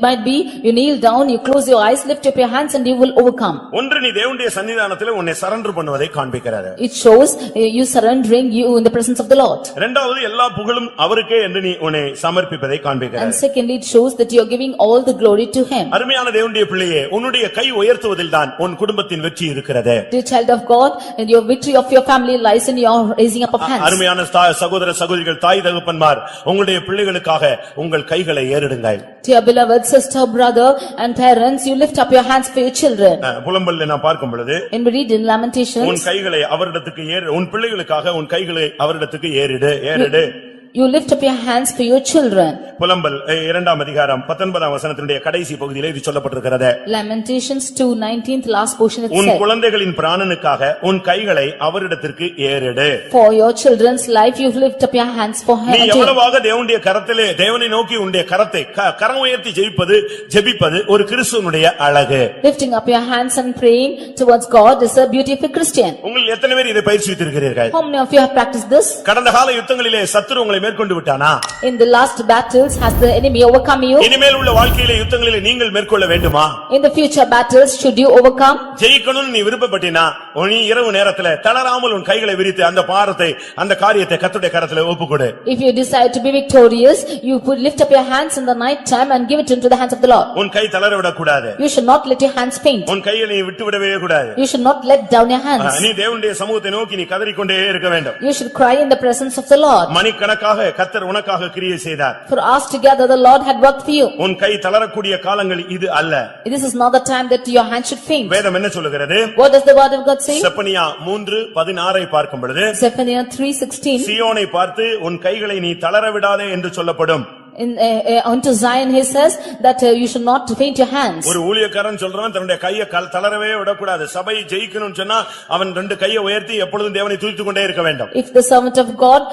might be, you kneel down, you close your eyes, lift up your hands and you will overcome. ஒன்று நீ தேவனுடைய சன்னிதானத்திலே உன்னை சரண்டர் பண்ணுவதை காண்பிக்கிறது. It shows you surrendering you in the presence of the Lord. இரண்டாவது எல்லா புகழும் அவருக்கே என்று நீ உன்னை சமர்ப்பிப்பதை காண்பிக்கிறது. And secondly, it shows that you are giving all the glory to him. அருமையான தேவனுடைய பிள்ளையே, உன்னுடைய கை உயர்த்துவதில்தான் உன் குடும்பத்தின் வெற்றி இருக்கிறது. Dear child of God, and your victory of your family lies in your raising up of hands. அருமையான சகோதர சகோதரிகள், தாய் தகப்பன்மார், உங்களுடைய பிள்ளைகளுக்காக உங்கள் கைகளை ஏறெடுங்கள். Dear beloved sister, brother and parents, you lift up your hands for your children. புலம்பல்ல நான் பார்க்கும் பொழுது, In we read in Lamentations, உன் கைகளை அவரிடத்துக்கு ஏறு, உன் பிள்ளைகளுக்காக உன் கைகளை அவரிடத்துக்கு ஏறிடு. you lift up your hands for your children. புலம்பல் 2ஆம் அதிகாரம் 19ஆம் வசனத்தினுடைய கடைசி பகுதியிலே இது சொல்லப்பட்டிருக்கிறது. Lamentations 2:19, last portion it உன் said, குழந்தைகளின் பிராணனுக்காக உன் கைகளை அவரிடத்திற்கு ஏறிடு. For your children's life, you lift up your hands for நீ him. எவ்வளவாக தேவனுடைய கரத்திலே தேவனை நோக்கி உன்னுடைய கரத்தை கரம் உயர்த்தி ஜெபிப்பது ஒரு கிறிஸ்துவனுடைய அழகு. Lifting up your hands and praying towards God is a beauty of a Christian. உங்கள் எத்தனை பேர் இதை பயிற்சித்திருக்கிறீர்கள்? How many of you have practiced this? கடந்த கால யுத்தங்களிலே சத்துரு உங்களை மேற்கொண்டு விட்டானா? In the last battles, has the enemy overcome you? இனிமேல் உள்ள வாழ்க்கையிலே யுத்தங்களிலே நீங்கள் மேற்கொள்ள வேண்டுமா? In the future battles, should you overcome? ஜெயிக்கணும்னு நீ விருப்பப்பட்டினா, நீ இரவு நேரத்திலே தளராமல் உன் கைகளை விரித்து அந்த பாரத்தை அந்த காரியத்தை கர்த்தருடைய கரத்திலே ஒப்புக்கொடு. If you decide to be victorious, you could lift up your hands in the night time and give it into the hands of the Lord. உன் கை தளர விடக்கூடாது. You should not let your hands faint. உன் கையை நீ விட்டு விடவே கூடாது. You should not let down your hands. நீ தேவனுடைய சமூகத்தை நோக்கி நீ கதறிக்கொண்டே இருக்க வேண்டும். You should cry in the presence of the Lord. மணிக்கணக்காக கர்த்தர் உனக்காக கிரியை செய்தார். For hours together the Lord had worked for you. உன் கை தளரக்கூடிய காலங்கள் இது அல்ல. This is not the time that your hand should faint. வேதம் என்ன சொல்லுகிறது? What does the word of God say? Zephaniah 3:16 பார்க்கும் பொழுது, Zephaniah 3:16, சீயோனை பார்த்து உன் கைகளை நீ தளர விடாதே என்று சொல்லப்படும். unto Zion he says that you should not faint your hands. ஒரு ஊழியக்காரன் சொல்றான் தன்னுடைய கையை தளரவே விடக்கூடாது. சபை ஜெயிக்கணும்னு சொன்னா அவன் ரெண்டு கையை உயர்த்தி எப்பொழுதும் தேவனை துதித்துக் கொண்டே இருக்க வேண்டும். If the servant of God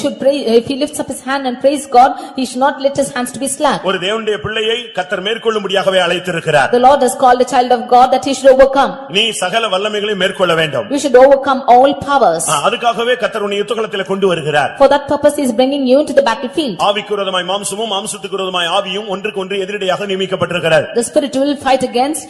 should pray, if he lifts up his hand and praise God, he should not let his hands to be slack. ஒரு தேவனுடைய பிள்ளையை கர்த்தர் மேற்கொள்ளும்படியாகவே அழைத்திருக்கிறார். The Lord has called a child of God that he should overcome. நீ சகல வல்லமைகளை மேற்கொள்ள வேண்டும். You should overcome all powers. அதுக்காகவே கர்த்தர் உன்னை யுத்தகளத்திலே கொண்டு வருகிறார். For that purpose he is bringing you into the battlefield. ஆவிக்கு விரோதமாய் மாம்சமும் மாம்சத்துக்கு விரோதமாய் ஆவியும் ஒன்றுக்கு ஒன்று எதிரடையாக நியமிக்கப்பட்டிருக்கிறது. The spirit will fight against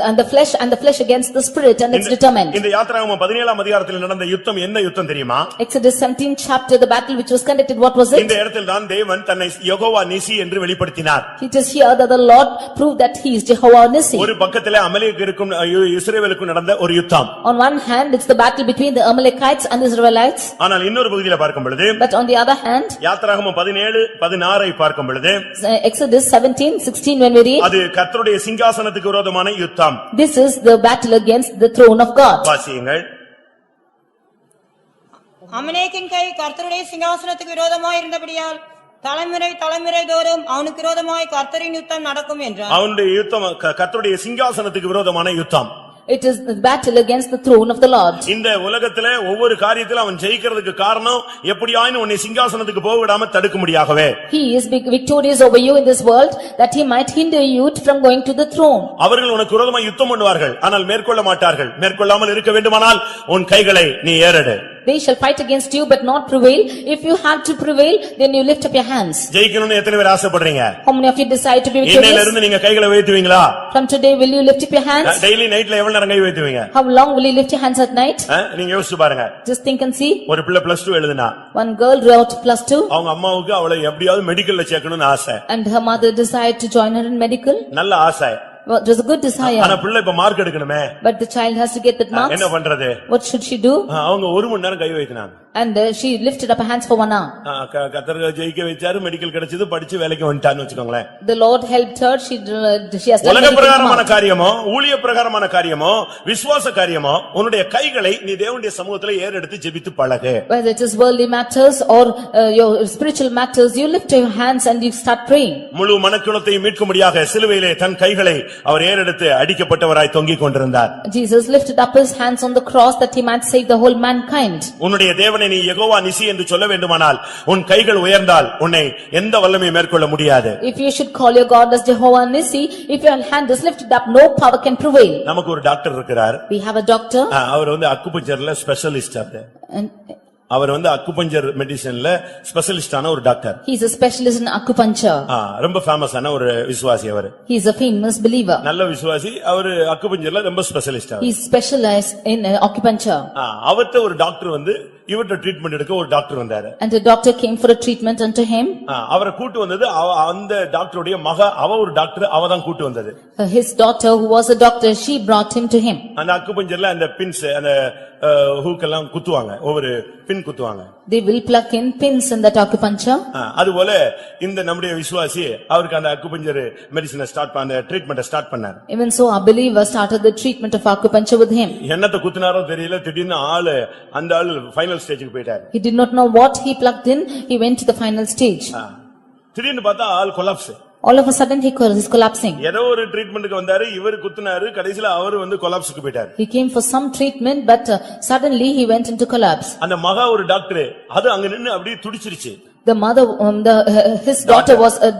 and the flesh against the spirit, and it's determined. இந்த யாத்திராகமம் 17ஆம் அதிகாரத்தில் நடந்த யுத்தம் என்ன யுத்தம் தெரியுமா? Exodus 17 chapter, the battle which was conducted, what was it? இந்த இடத்தில் தான் தேவன் தன்னை யெகோவா நிசி என்று வெளிப்படுத்தினார். It is here that the Lord proved that he is Jehovah Nissi. ஒரு பக்கத்திலே அமலேக்கிற்கும் இஸ்ரவேலுக்கும் நடந்த ஒரு யுத்தம். On one hand it's the battle between the Amalekites and the Israelites. ஆனால் இன்னொரு பகுதியில பார்க்கும் பொழுது, But on the other hand, யாத்திராகமம் 17:16 பார்க்கும் பொழுது, Exodus 17:16 when we read, அது கர்த்தருடைய சிங்காசனத்துக்கு விரோதமான யுத்தம். this is the battle against the throne of God. வாசியுங்கள். அமலேக்கின் கை கர்த்தருடைய சிங்காசனத்துக்கு விரோதமாய் இருந்தபடியால் தலைமுறை தோறும் அவனுக்கு விரோதமாய் கர்த்தரின் யுத்தம் நடக்கும் என்றார். அவனுடைய யுத்தம் கர்த்தருடைய சிங்காசனத்துக்கு விரோதமான யுத்தம். It is the battle against the throne of the Lord. இந்த உலகத்திலே ஒவ்வொரு காரியத்திலும் அவன் ஜெயிக்கிறதுக்கு காரணம் எப்படியாயினும் உன்னை சிங்காசனத்துக்கு போக விடாம தடுக்கும்படியாகவே. He is victorious over you in this world that he might hinder you from going to the throne. அவர்கள் உனக்கு விரோதமாக யுத்தம் பண்ணுவார்கள், ஆனால் மேற்கொள்ள மாட்டார்கள். மேற்கொள்ளாமல் இருக்க வேண்டுமானால் உன் கைகளை நீ ஏறெடு. They shall fight against you but not prevail. If you have to prevail, then you lift up your hands. ஜெயிக்கணும்னு எத்தனை பேர் ஆசைப்படுறீங்க? How many of you decide to be இன்னையில victorious? இருந்து நீங்க கைகளை உயர்த்துவீங்களா? From today will you lift up your hands? Daily நைட்ல எவ்வளவு நேரம் கை உயர்த்துவீங்க? How long will you lift your hands at night? நீங்க யோசிச்சு பாருங்க. Just think and see. ஒரு பிள்ளை +2 எழுதுனா, One girl wrote +2 அவங்க அம்மாவுக்கு அவளை எப்படியாவது மெடிக்கல்ல சேர்க்கணும்னு ஆசை. and her mother desired to join her in medical. நல்ல ஆசை. Well, it was a good desire. ஆனா பிள்ளை இப்ப mark எடுக்கணுமே. But the child has to get that marks. என்ன பண்றது? What should she do? அவங்க 1 மணி நேரம் கை வைத்தினாங்க. And she lifted up her hands for 1 hour. கர்த்தர் ஜெயிக்க வச்சாரு, மெடிக்கல் கிடைச்சது, படிச்சு வேலைக்கு வந்துட்டான்னு வெச்சுக்கோங்களேன். The Lord helped her. She has done உலக பிரகாரமான காரியமோ ஊழிய பிரகாரமான காரியமோ விசுவாச காரியமோ உன்னுடைய கைகளை நீ தேவனுடைய சமூகத்திலே ஏறெடுத்து ஜெபித்து பழகு. Whether it is worldly matters or your spiritual matters, you lift your hands and you start praying. முழு மனுக்குலத்தையும் மீட்கும்படியாக சிலுவையிலே தன் கைகளை அவர் ஏறெடுத்து அடிக்கப்பட்டவராய் தொங்கிக் கொண்டிருந்தார். Jesus lifted up his hands on the cross that he might save the whole mankind. உன்னுடைய தேவனை நீ யெகோவா நிசி என்று சொல்ல வேண்டுமானால் உன் கைகள் உயர்ந்தால் உன்னை எந்த வல்லமையும் மேற்கொள்ள முடியாது. If you should call your God as Jehovah Nissi, if your hand is lifted up, no power can prevail. நமக்கு ஒரு டாக்டர் இருக்கிறார். We have a doctor. அவர் அக்குபஞ்சர்ல ஸ்பெஷலிஸ்ட். அவர் அவர் வந்து அக்குபஞ்சர் மெடிசின்ல ஸ்பெஷலிஸ்டான ஒரு doctor. He is a specialist in acupuncture. ரொம்ப ஃபேமஸான ஒரு விசுவாசி அவர். He is a famous believer. நல்ல விசுவாசி. அவர் அக்குபஞ்சர்ல ரொம்ப specialist. He is specialized in acupuncture. அவர்ட்ட ஒரு டாக்டர் வந்து இவர்ட்ட ட்ரீட்மெண்ட் எடுக்க ஒரு டாக்டர் வந்தாரு. And the doctor came for a treatment unto him. அவரை கூட்டி வந்தது அந்த டாக்டருடைய மக. அவ ஒரு டாக்டர், அவ தான் கூட்டி வந்தது. His daughter who was a doctor, she brought him to him. அந்த அக்குபஞ்சர்ல அந்த பின்ஸ் அந்த ஹூக்கெல்லாம் குத்துவாங்க, ஒவ்வொரு பின் குத்துவாங்க. They will plug in pins in that acupuncture. அதுபோல இந்த நம்முடைய விசுவாசி அவருக்கு அந்த அக்குபஞ்சர் மெடிசினை ஸ்டார்ட் பண்ண ட்ரீட்மென்ட் ஸ்டார்ட் பண்ணார். Even so, our believer started the treatment of acupuncture with him. என்னத்த குத்துனாரோ தெரியல, திடீர்னு அந்த ஆளு ஃபைனல் ஸ்டேஜுக்கு போயிட்டாரு. He did not know what he plugged in. He went to the final stage. திடீர்னு பார்த்தா ஆள் collapse. All of a sudden he is collapsing. ஏதோ ஒரு ட்ரீட்மென்ட்க்கு வந்தாரு, இவர் குத்துனாரு, கடைசில அவர் வந்து கொலாப்ஸ்க்கு போயிட்டாரு. He came for some treatment, but suddenly he went into collapse. அந்த மகா ஒரு டாக்டர், அது அங்க நின்னு அப்படியே துடிச்சிருச்சு. The mother, his daughter was a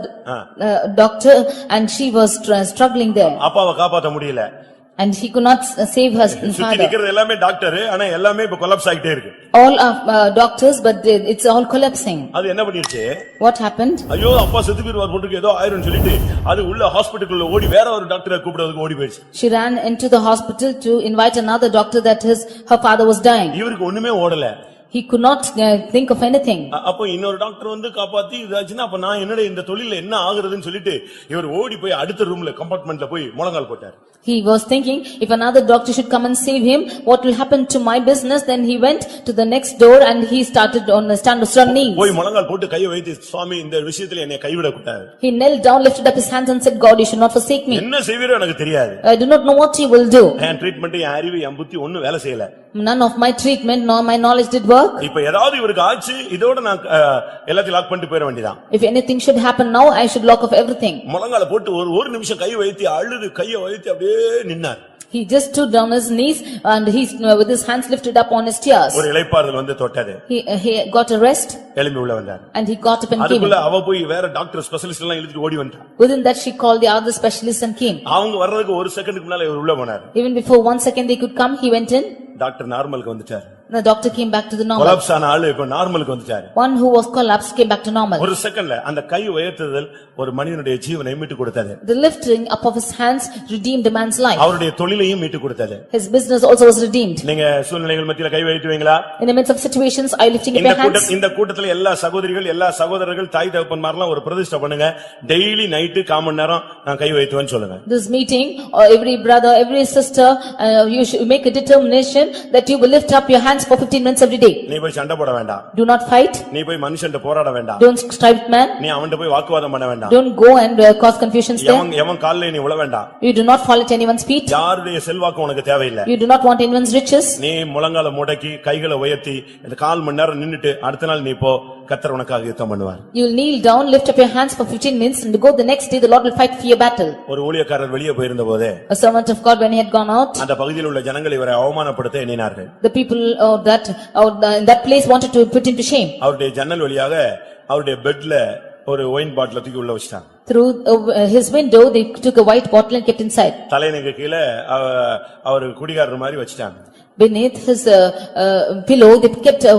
doctor and she was struggling there. அப்பாவை காப்பாத்த முடியல. And he could not save her சுத்தி father. நிக்கிறது எல்லாமே டாக்டர், ஆனா எல்லாமே இப்ப கொலாப்ஸ் ஆயிட்டே இருக்கு. All are doctors, but it's all collapsing. அது என்ன பண்ணிருச்சு? What happened? ஐயோ அப்பா செத்து போயிருவார் போட்டுக்கு ஏதோ ஆயிரும் சொல்லிட்டு அது உள்ள ஹாஸ்பிடலுக்குள்ள ஓடி வேற ஒரு டாக்டரை கூப்பிடுறதுக்கு ஓடி போயிடுச்சு. She ran into the hospital to invite another doctor that her father was dying. இவருக்கு ஒண்ணுமே ஓடல. He could not think of anything. அப்ப இன்னொரு டாக்டர் வந்து காப்பாத்தி இதாச்சுன்னா அப்ப நான் என்னோட இந்த தொழில என்ன ஆகுறதுன்னு சொல்லிட்டு இவர் ஓடி போய் அடுத்த ரூம்ல கம்பார்ட்மெண்ட்ல போய் முழங்கால் போட்டார். He was thinking, if another doctor should come and save him, what will happen to my business? Then he went to the next door and he started on the stand knees. போய் முழங்கால் போட்டு கையை வைத்து, சுவாமி இந்த விஷயத்துல என்னை கைவிட கூடாது. He knelt down, lifted up his hands and said, God, you should not forsake me. என்ன செய்வீரோ எனக்கு தெரியாது. I do not know what you will do. என் ட்ரீட்மென்ட், என் அறிவு, என் புத்தி ஒண்ணும் வேலை செய்யல. None of my treatment nor my knowledge did work. இப்ப ஏதாவது இவருக்கு ஆச்சு, இதோட நான் எல்லாத்தையும் லாக் பண்ணிட்டு போயிட வேண்டியதான். If anything should happen now, I should lock off everything. முழங்கால போட்டு ஒரு நிமிஷம் கை வைத்து அழுது கையை வைத்து அப்படியே நின்னார். He just stood on his knees and he with his hands lifted up on his tears. ஒரு இளைப்பாறுதல் வந்து தொட்டது. He got a rest. எழும்பி உள்ள வந்தார். And he got up and came. அதுக்குள்ள அவ போய் வேற டாக்டர் ஸ்பெஷலிஸ்ட் எல்லாம் இழுத்து ஓடி வந்தா. Within that she called the other specialists and came. அவங்க வர்றதுக்கு ஒரு செகண்டுக்கு முன்னால இவர் உள்ள போனார். Even before 1 second they could come, he went in. Doctor நார்மலுக்கு வந்துட்டார். The doctor came back to the normal. Collapse ஆன ஆளு இப்ப நார்மலுக்கு வந்துட்டார். One who was collapsed came back to normal. ஒரு செகண்ட்ல அந்த கை உயர்த்துதல் ஒரு மனிதனுடைய ஜீவனை மீட்டு கொடுத்தது. The lifting up of his hands redeemed a man's life. அவருடைய தொழிலையும் மீட்டு கொடுத்தது. His business also was redeemed. நீங்க சூழ்நிலைகள் மத்தியில கை வைத்துவீங்களா? In the midst of situations, are you lifting up your hands? இந்த கூட்டத்துல எல்லா சகோதரிகள், எல்லா சகோதரர்கள், தாய் தகப்பன்மாரெல்லாம் ஒரு பிரதிஷ்டை பண்ணுங்க. டெய்லி நைட் 1/4 மணி நேரம் நான் கை வைத்துவேன்னு சொல்லுங்க. This meeting, or every brother, every sister, you should make a determination that you will lift up your hands for 15 minutes every day. நீ போய் சண்டை போட வேண்டாம். Do not fight. நீ போய் மனுஷன்ட்ட போராட வேண்டாம். Don't strive with man. நீ அவன்ட்ட போய் வாக்குவாதம் பண்ண வேண்டாம். Don't go and cause confusions there. எவன் கால்ல நீ உள வேண்டாம். You do not fall at anyone's feet. யாருடைய செல்வாக்கு உனக்கு தேவையில்லை. You do not want anyone's riches. நீ முழங்கால முடக்கி கைகளை உயர்த்தி இந்த 1/4 மணி நேரம் நின்னுட்டு அடுத்த நாள் நீ போ, கர்த்தர் உனக்காக யுத்தம் பண்ணுவார். You will kneel down, lift up your hands for 15 minutes and go the next day the Lord will fight for your battle. ஒரு ஊழியக்காரர் வெளியே போயிருந்தபோது A servant of God when he had gone out, அந்த பகுதியில் உள்ள ஜனங்கள் இவரை அவமானப்படுத்த எண்ணினார்கள். the people in that place wanted to put him to shame. அவருடைய ஜன்னல் வழியாக அவருடைய பெட்ல ஒரு ஒயின் பாட்டில் தூக்கி உள்ள வச்சிட்டாங்க. Through his window they took a white bottle and kept inside. தலையணைக்கு கீழே அவர் குடிகாரர் மாதிரி வச்சிட்டாங்க. Beneath his pillow they kept a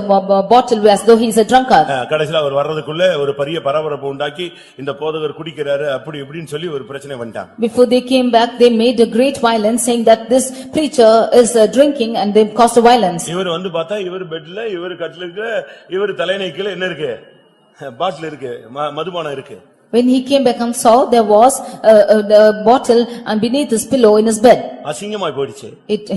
bottle as though he is a drunkard. கடைசில அவர் வர்றதுக்குள்ள ஒரு பெரிய பரபரப்பு உண்டாக்கி இந்த போதகர் குடிக்கிறாரு அப்படி இப்படின்னு சொல்லி ஒரு பிரச்சனை வந்துட்டாங்க. Before they came back they made a great violence saying that this preacher is drinking and they caused a violence. இவர் வந்து பார்த்தா இவர் பெட்ல, இவர் கட்டிலுக்கு, இவர் தலையணைக்குள்ள என்ன இருக்கு? பாட்டில் இருக்கு, மதுபானம் இருக்கு. When he came back and saw there was a bottle and beneath his pillow in his bed. அசிங்கமாய் போயிடுச்சு.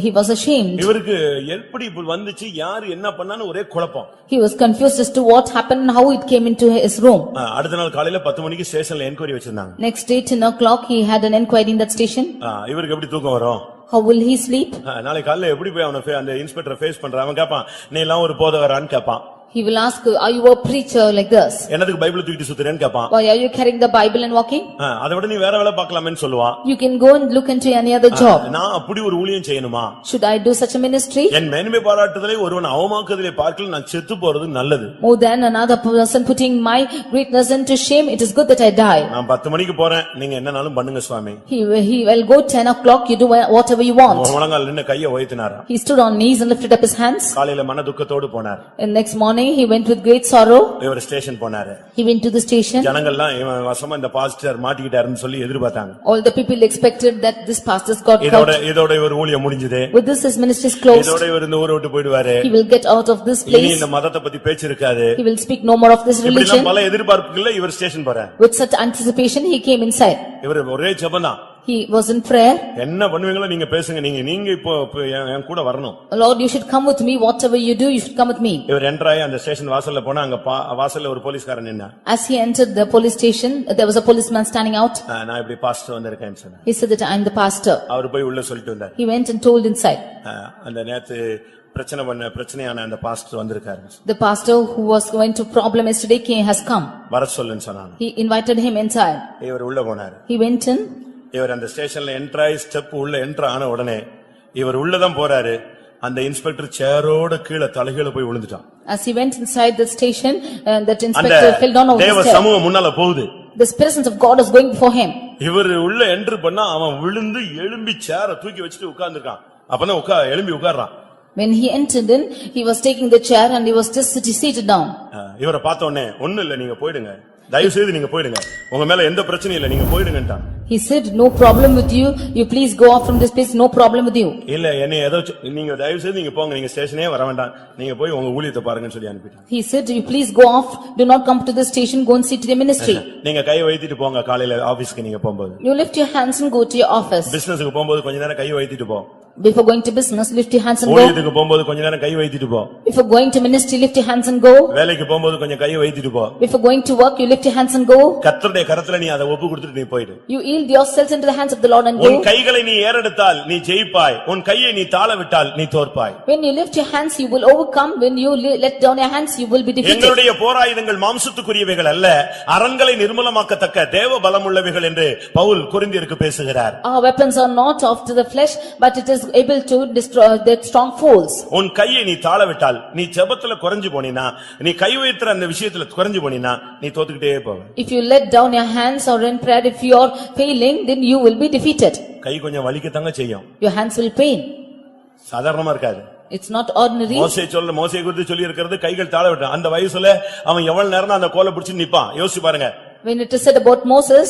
He was ashamed. இவருக்கு எப்படி இப்படி வந்துச்சு, யார் என்ன பண்ணான்னு ஒரே குழப்பம். He was confused as to what happened and how it came into his room. அடுத்த நாள் காலையில 10 மணிக்கு ஸ்டேஷன்ல என்கொயரி வச்சிருந்தாங்க. Next day 10 o'clock he had an enquiry in that station. இவருக்கு எப்படி தூக்கம் வரும்? How will he sleep? நாளை காலையில எப்படி போய் அவனை அந்த இன்ஸ்பெக்டர் ஃபேஸ் பண்றான்? அவன் கேட்பான், நீ எல்லாம் ஒரு போதகரான்னு கேட்பான். He will ask, are you a preacher like this? என்னதுக்கு பைபிள் தூக்கிட்டு சுத்துறேன்னு கேட்பான். Why are you carrying the Bible and walking? அதை விட நீ வேற வேலை பார்க்கலாமேன்னு சொல்லுவான். You can go and look into any other job. நான் அப்படி ஒரு ஊழியம் செய்யணுமா? Should I do such a ministry? என் மேன்மை பாராட்டுதலை ஒருவன் அவமாக்குதலை பார்க்கல நான் செத்து போறது நல்லது. More than another person putting my greatness into shame, it is good that I die. நான் 10 மணிக்கு போறேன், நீங்க என்னனாலும் பண்ணுங்க சுவாமி. He will go 10 o'clock, you do whatever you want. முழங்கால் நின்னு கையை உயர்த்தினாராம். He stood on knees and lifted up his hands. காலையில மன துக்கத்தோடு போனார். And next morning he went with great sorrow. இவர் ஸ்டேஷன் போனாரு. He went to the station. ஜனங்கள்லாம் இவன் வசமா இந்த பாஸ்டர் மாட்டிக்கிட்டாருன்னு சொல்லி எதிர்பார்த்தாங்க. All the people expected that this pastor's got caught. இதோட இவர் ஊழியம் முடிஞ்சது. With this his ministry is closed. இதோட இவர் இந்த ஊரை விட்டு போய்டுவாரு. He will get out of this இனி place. இந்த மதத்தை பத்தி பேச்சு இருக்காது. He will speak no more of this religion. இப்படி பல எதிர்பார்ப்புகள்ல இவர் ஸ்டேஷன் போறார். With such anticipation he came inside. இவர் ஒரே ஜெபம்தான். He was in prayer. என்ன பண்ணுவீங்களோ நீங்க பேசுங்க, நீங்க இப்போ என் கூட வரணும். Lord, you should come with me. Whatever you do, you should come with me. இவர் என்ட்ராய் அந்த ஸ்டேஷன் வாசல்ல போனா அங்க வாசல்ல ஒரு போலீஸ்காரன் நின்னா. As he entered the police station, there was a policeman standing out. நான் இப்படி பாஸ்டர் வந்திருக்கேன்னு சொன்னேன். He said that I am the pastor. அவர் போய் உள்ள சொல்லிட்டு வந்தார். He went and told inside. அந்த நேத்து பிரச்சனையான அந்த பாஸ்டர் வந்திருக்காரு. The pastor who was going to problem yesterday has come. வர சொல்லுன்னு சொன்னாங்க. He invited him inside. இவர் உள்ள போனார். He went in. இவர் அந்த ஸ்டேஷன்ல என்ட்ராய் ஸ்டெப் உள்ள என்ட்ரு ஆன உடனே இவர் உள்ளதான் போறாரு. அந்த இன்ஸ்பெக்டர் சேரோட கீழே தலைகீழ போய் விழுந்துட்டான். As he went inside the station, that inspector fell down over the தேவ stairs. சமூகம் முன்னால போகுது. The presence of God is going before him. இவர் உள்ள என்ட்ரு பண்ணா அவன் விழுந்து எழும்பி சேரை தூக்கி வச்சுட்டு உட்கார்ந்திருக்கான். அப்பதான் எழும்பி உட்கார்றான். When he entered in, he was taking the chair and he was just seated down. இவரை பார்த்த உடனே ஒண்ணும் இல்ல, நீங்க போயிடுங்க, தயவு செய்து நீங்க போயிடுங்க, உங்க மேல எந்த பிரச்சனையும் இல்ல, நீங்க போயிடுங்கன்றான். He said, no problem with you, you please go off from this place, no problem with you. இல்ல என்ன ஏதோ நீங்க தயவு செய்து நீங்க போங்க, நீங்க ஸ்டேஷனே வர வேண்டாம், நீங்க போய் உங்க ஊழியத்தை பாருங்கன்னு சொல்லி அனுப்பிட்டான். He said, you please go off, do not come to the station, go and see to the ministry. நீங்க கை வைத்திட்டு போங்க, காலையில ஆபீஸ்க்கு நீங்க போகும்போது. You lift your hands and go to your office. பிசினஸ்க்கு போகும்போது கொஞ்ச நேரம் கை வைத்திட்டு போ. Before going to business, lift your hands and go. ஊழியத்துக்கு போகும்போது கொஞ்ச நேரம் கை வைத்திட்டு போ. Before going to ministry, lift your hands and go. வேலைக்கு போகும்போது கொஞ்சம் கை வைத்திட்டு போ. Before going to work, you lift your hands and go. கர்த்தருடைய கரத்துல நீ அதை ஒப்பு கொடுத்துட்டு நீ போயிடு. You yield yourself into the hands of the Lord and go. உன் கைகளை நீ ஏறெடுத்தால் நீ ஜெயிப்பாய், உன் கையை நீ தாழ விட்டால் நீ தோற்பாய். When you lift your hands, you will overcome. When you let down your hands, you will be defeated. எங்களுடைய போராயுதங்கள் மாம்சத்துக்குரியவைகள் அல்ல, அரண்களை நிர்மூலமாக்கத்தக்க தேவ பலமுள்ளவைகள் என்று பவுல் கொரிந்தியருக்கு பேசுகிறார். Our weapons are not of the flesh, but it is able to destroy the strongholds. உன் கையை நீ தாழ விட்டால், நீ ஜெபத்துல குறைஞ்சு போனினா, நீ கை வைத்திர அந்த விஷயத்துல குறைஞ்சு போனினா நீ தோத்துக்கிட்டே போவ. If you let down your hands or in prayer, if you are failing, then you will be defeated. கை கொஞ்சம் வலிக்கத்தாங்க செய்யும். Your hands will pain. சாதாரணமா இருக்காது. It's not ordinary. மோசே குறித்து சொல்லி இருக்கிறது கைகள் தாழ விட்டான். அந்த வயசுல அவன் எவ்வளவு நேரம் அந்த கோலை பிடிச்சு நிப்பான் யோசிச்சு பாருங்க. When it is said about Moses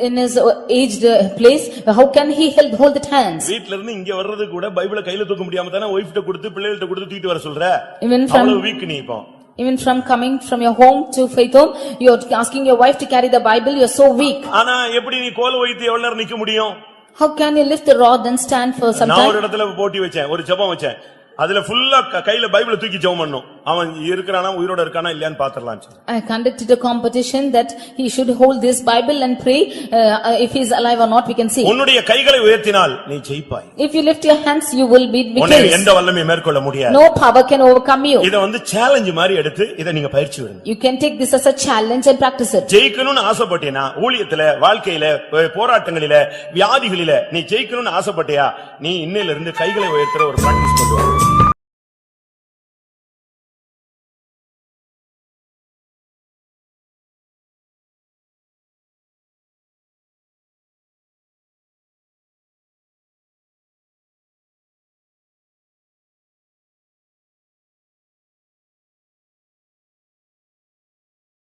in his aged place, how can he hold the hands? வீட்ல இருந்து இங்க வர்றது கூட பைபிளை கையில தூக்க முடியாம தானே ஒய்ஃப்ட்ட கொடுத்து பிள்ளைகள்ட்ட கொடுத்து தூக்கிட்டு வர சொல்ற. அவ்வளவு வீக் நீ இப்போ. Even from coming from your home to faith home, you are asking your wife to carry the Bible, you are so weak. ஆனா எப்படி நீ கோலை வைத்து எவ்வளவு நேரம் நிக்க முடியும்? How can you lift the rod and stand for some time? நான் ஒரு இடத்துல போட்டி வச்சேன், ஒரு ஜெபம் வச்சேன். அதுல ஃபுல்லா கையில பைபிளை தூக்கி ஜெபம் பண்ணனும். அவன் இருக்கறானா உயிரோட இருக்கானா இல்லையான்னு பாத்துறலாம். I conducted a competition that he should hold this Bible and pray if he is alive or not we can see. உன்னுடைய கைகளை உயர்த்தினால் நீ ஜெயிப்பாய். If you lift your hands you will be victorious. உன்னை எந்த வல்லமையும் மேற்கொள்ள முடியாது. No power can overcome you. இத வந்து சேலஞ்ச் மாதிரி எடுத்து இத நீங்க பயிற்சி விடுங்க. You can take this as a challenge and practice it. ஜெயிக்கணும்னு ஆசைப்பட்டேனா ஊழியத்துல, வாழ்க்கையில, போராட்டங்களில, வியாதிகளில நீ ஜெயிக்கணும்னு ஆசைப்பட்டியா, நீ இன்னையில இருந்து கைகளை உயர்த்துற ஒரு பிராக்டீஸ் கொண்டு வா.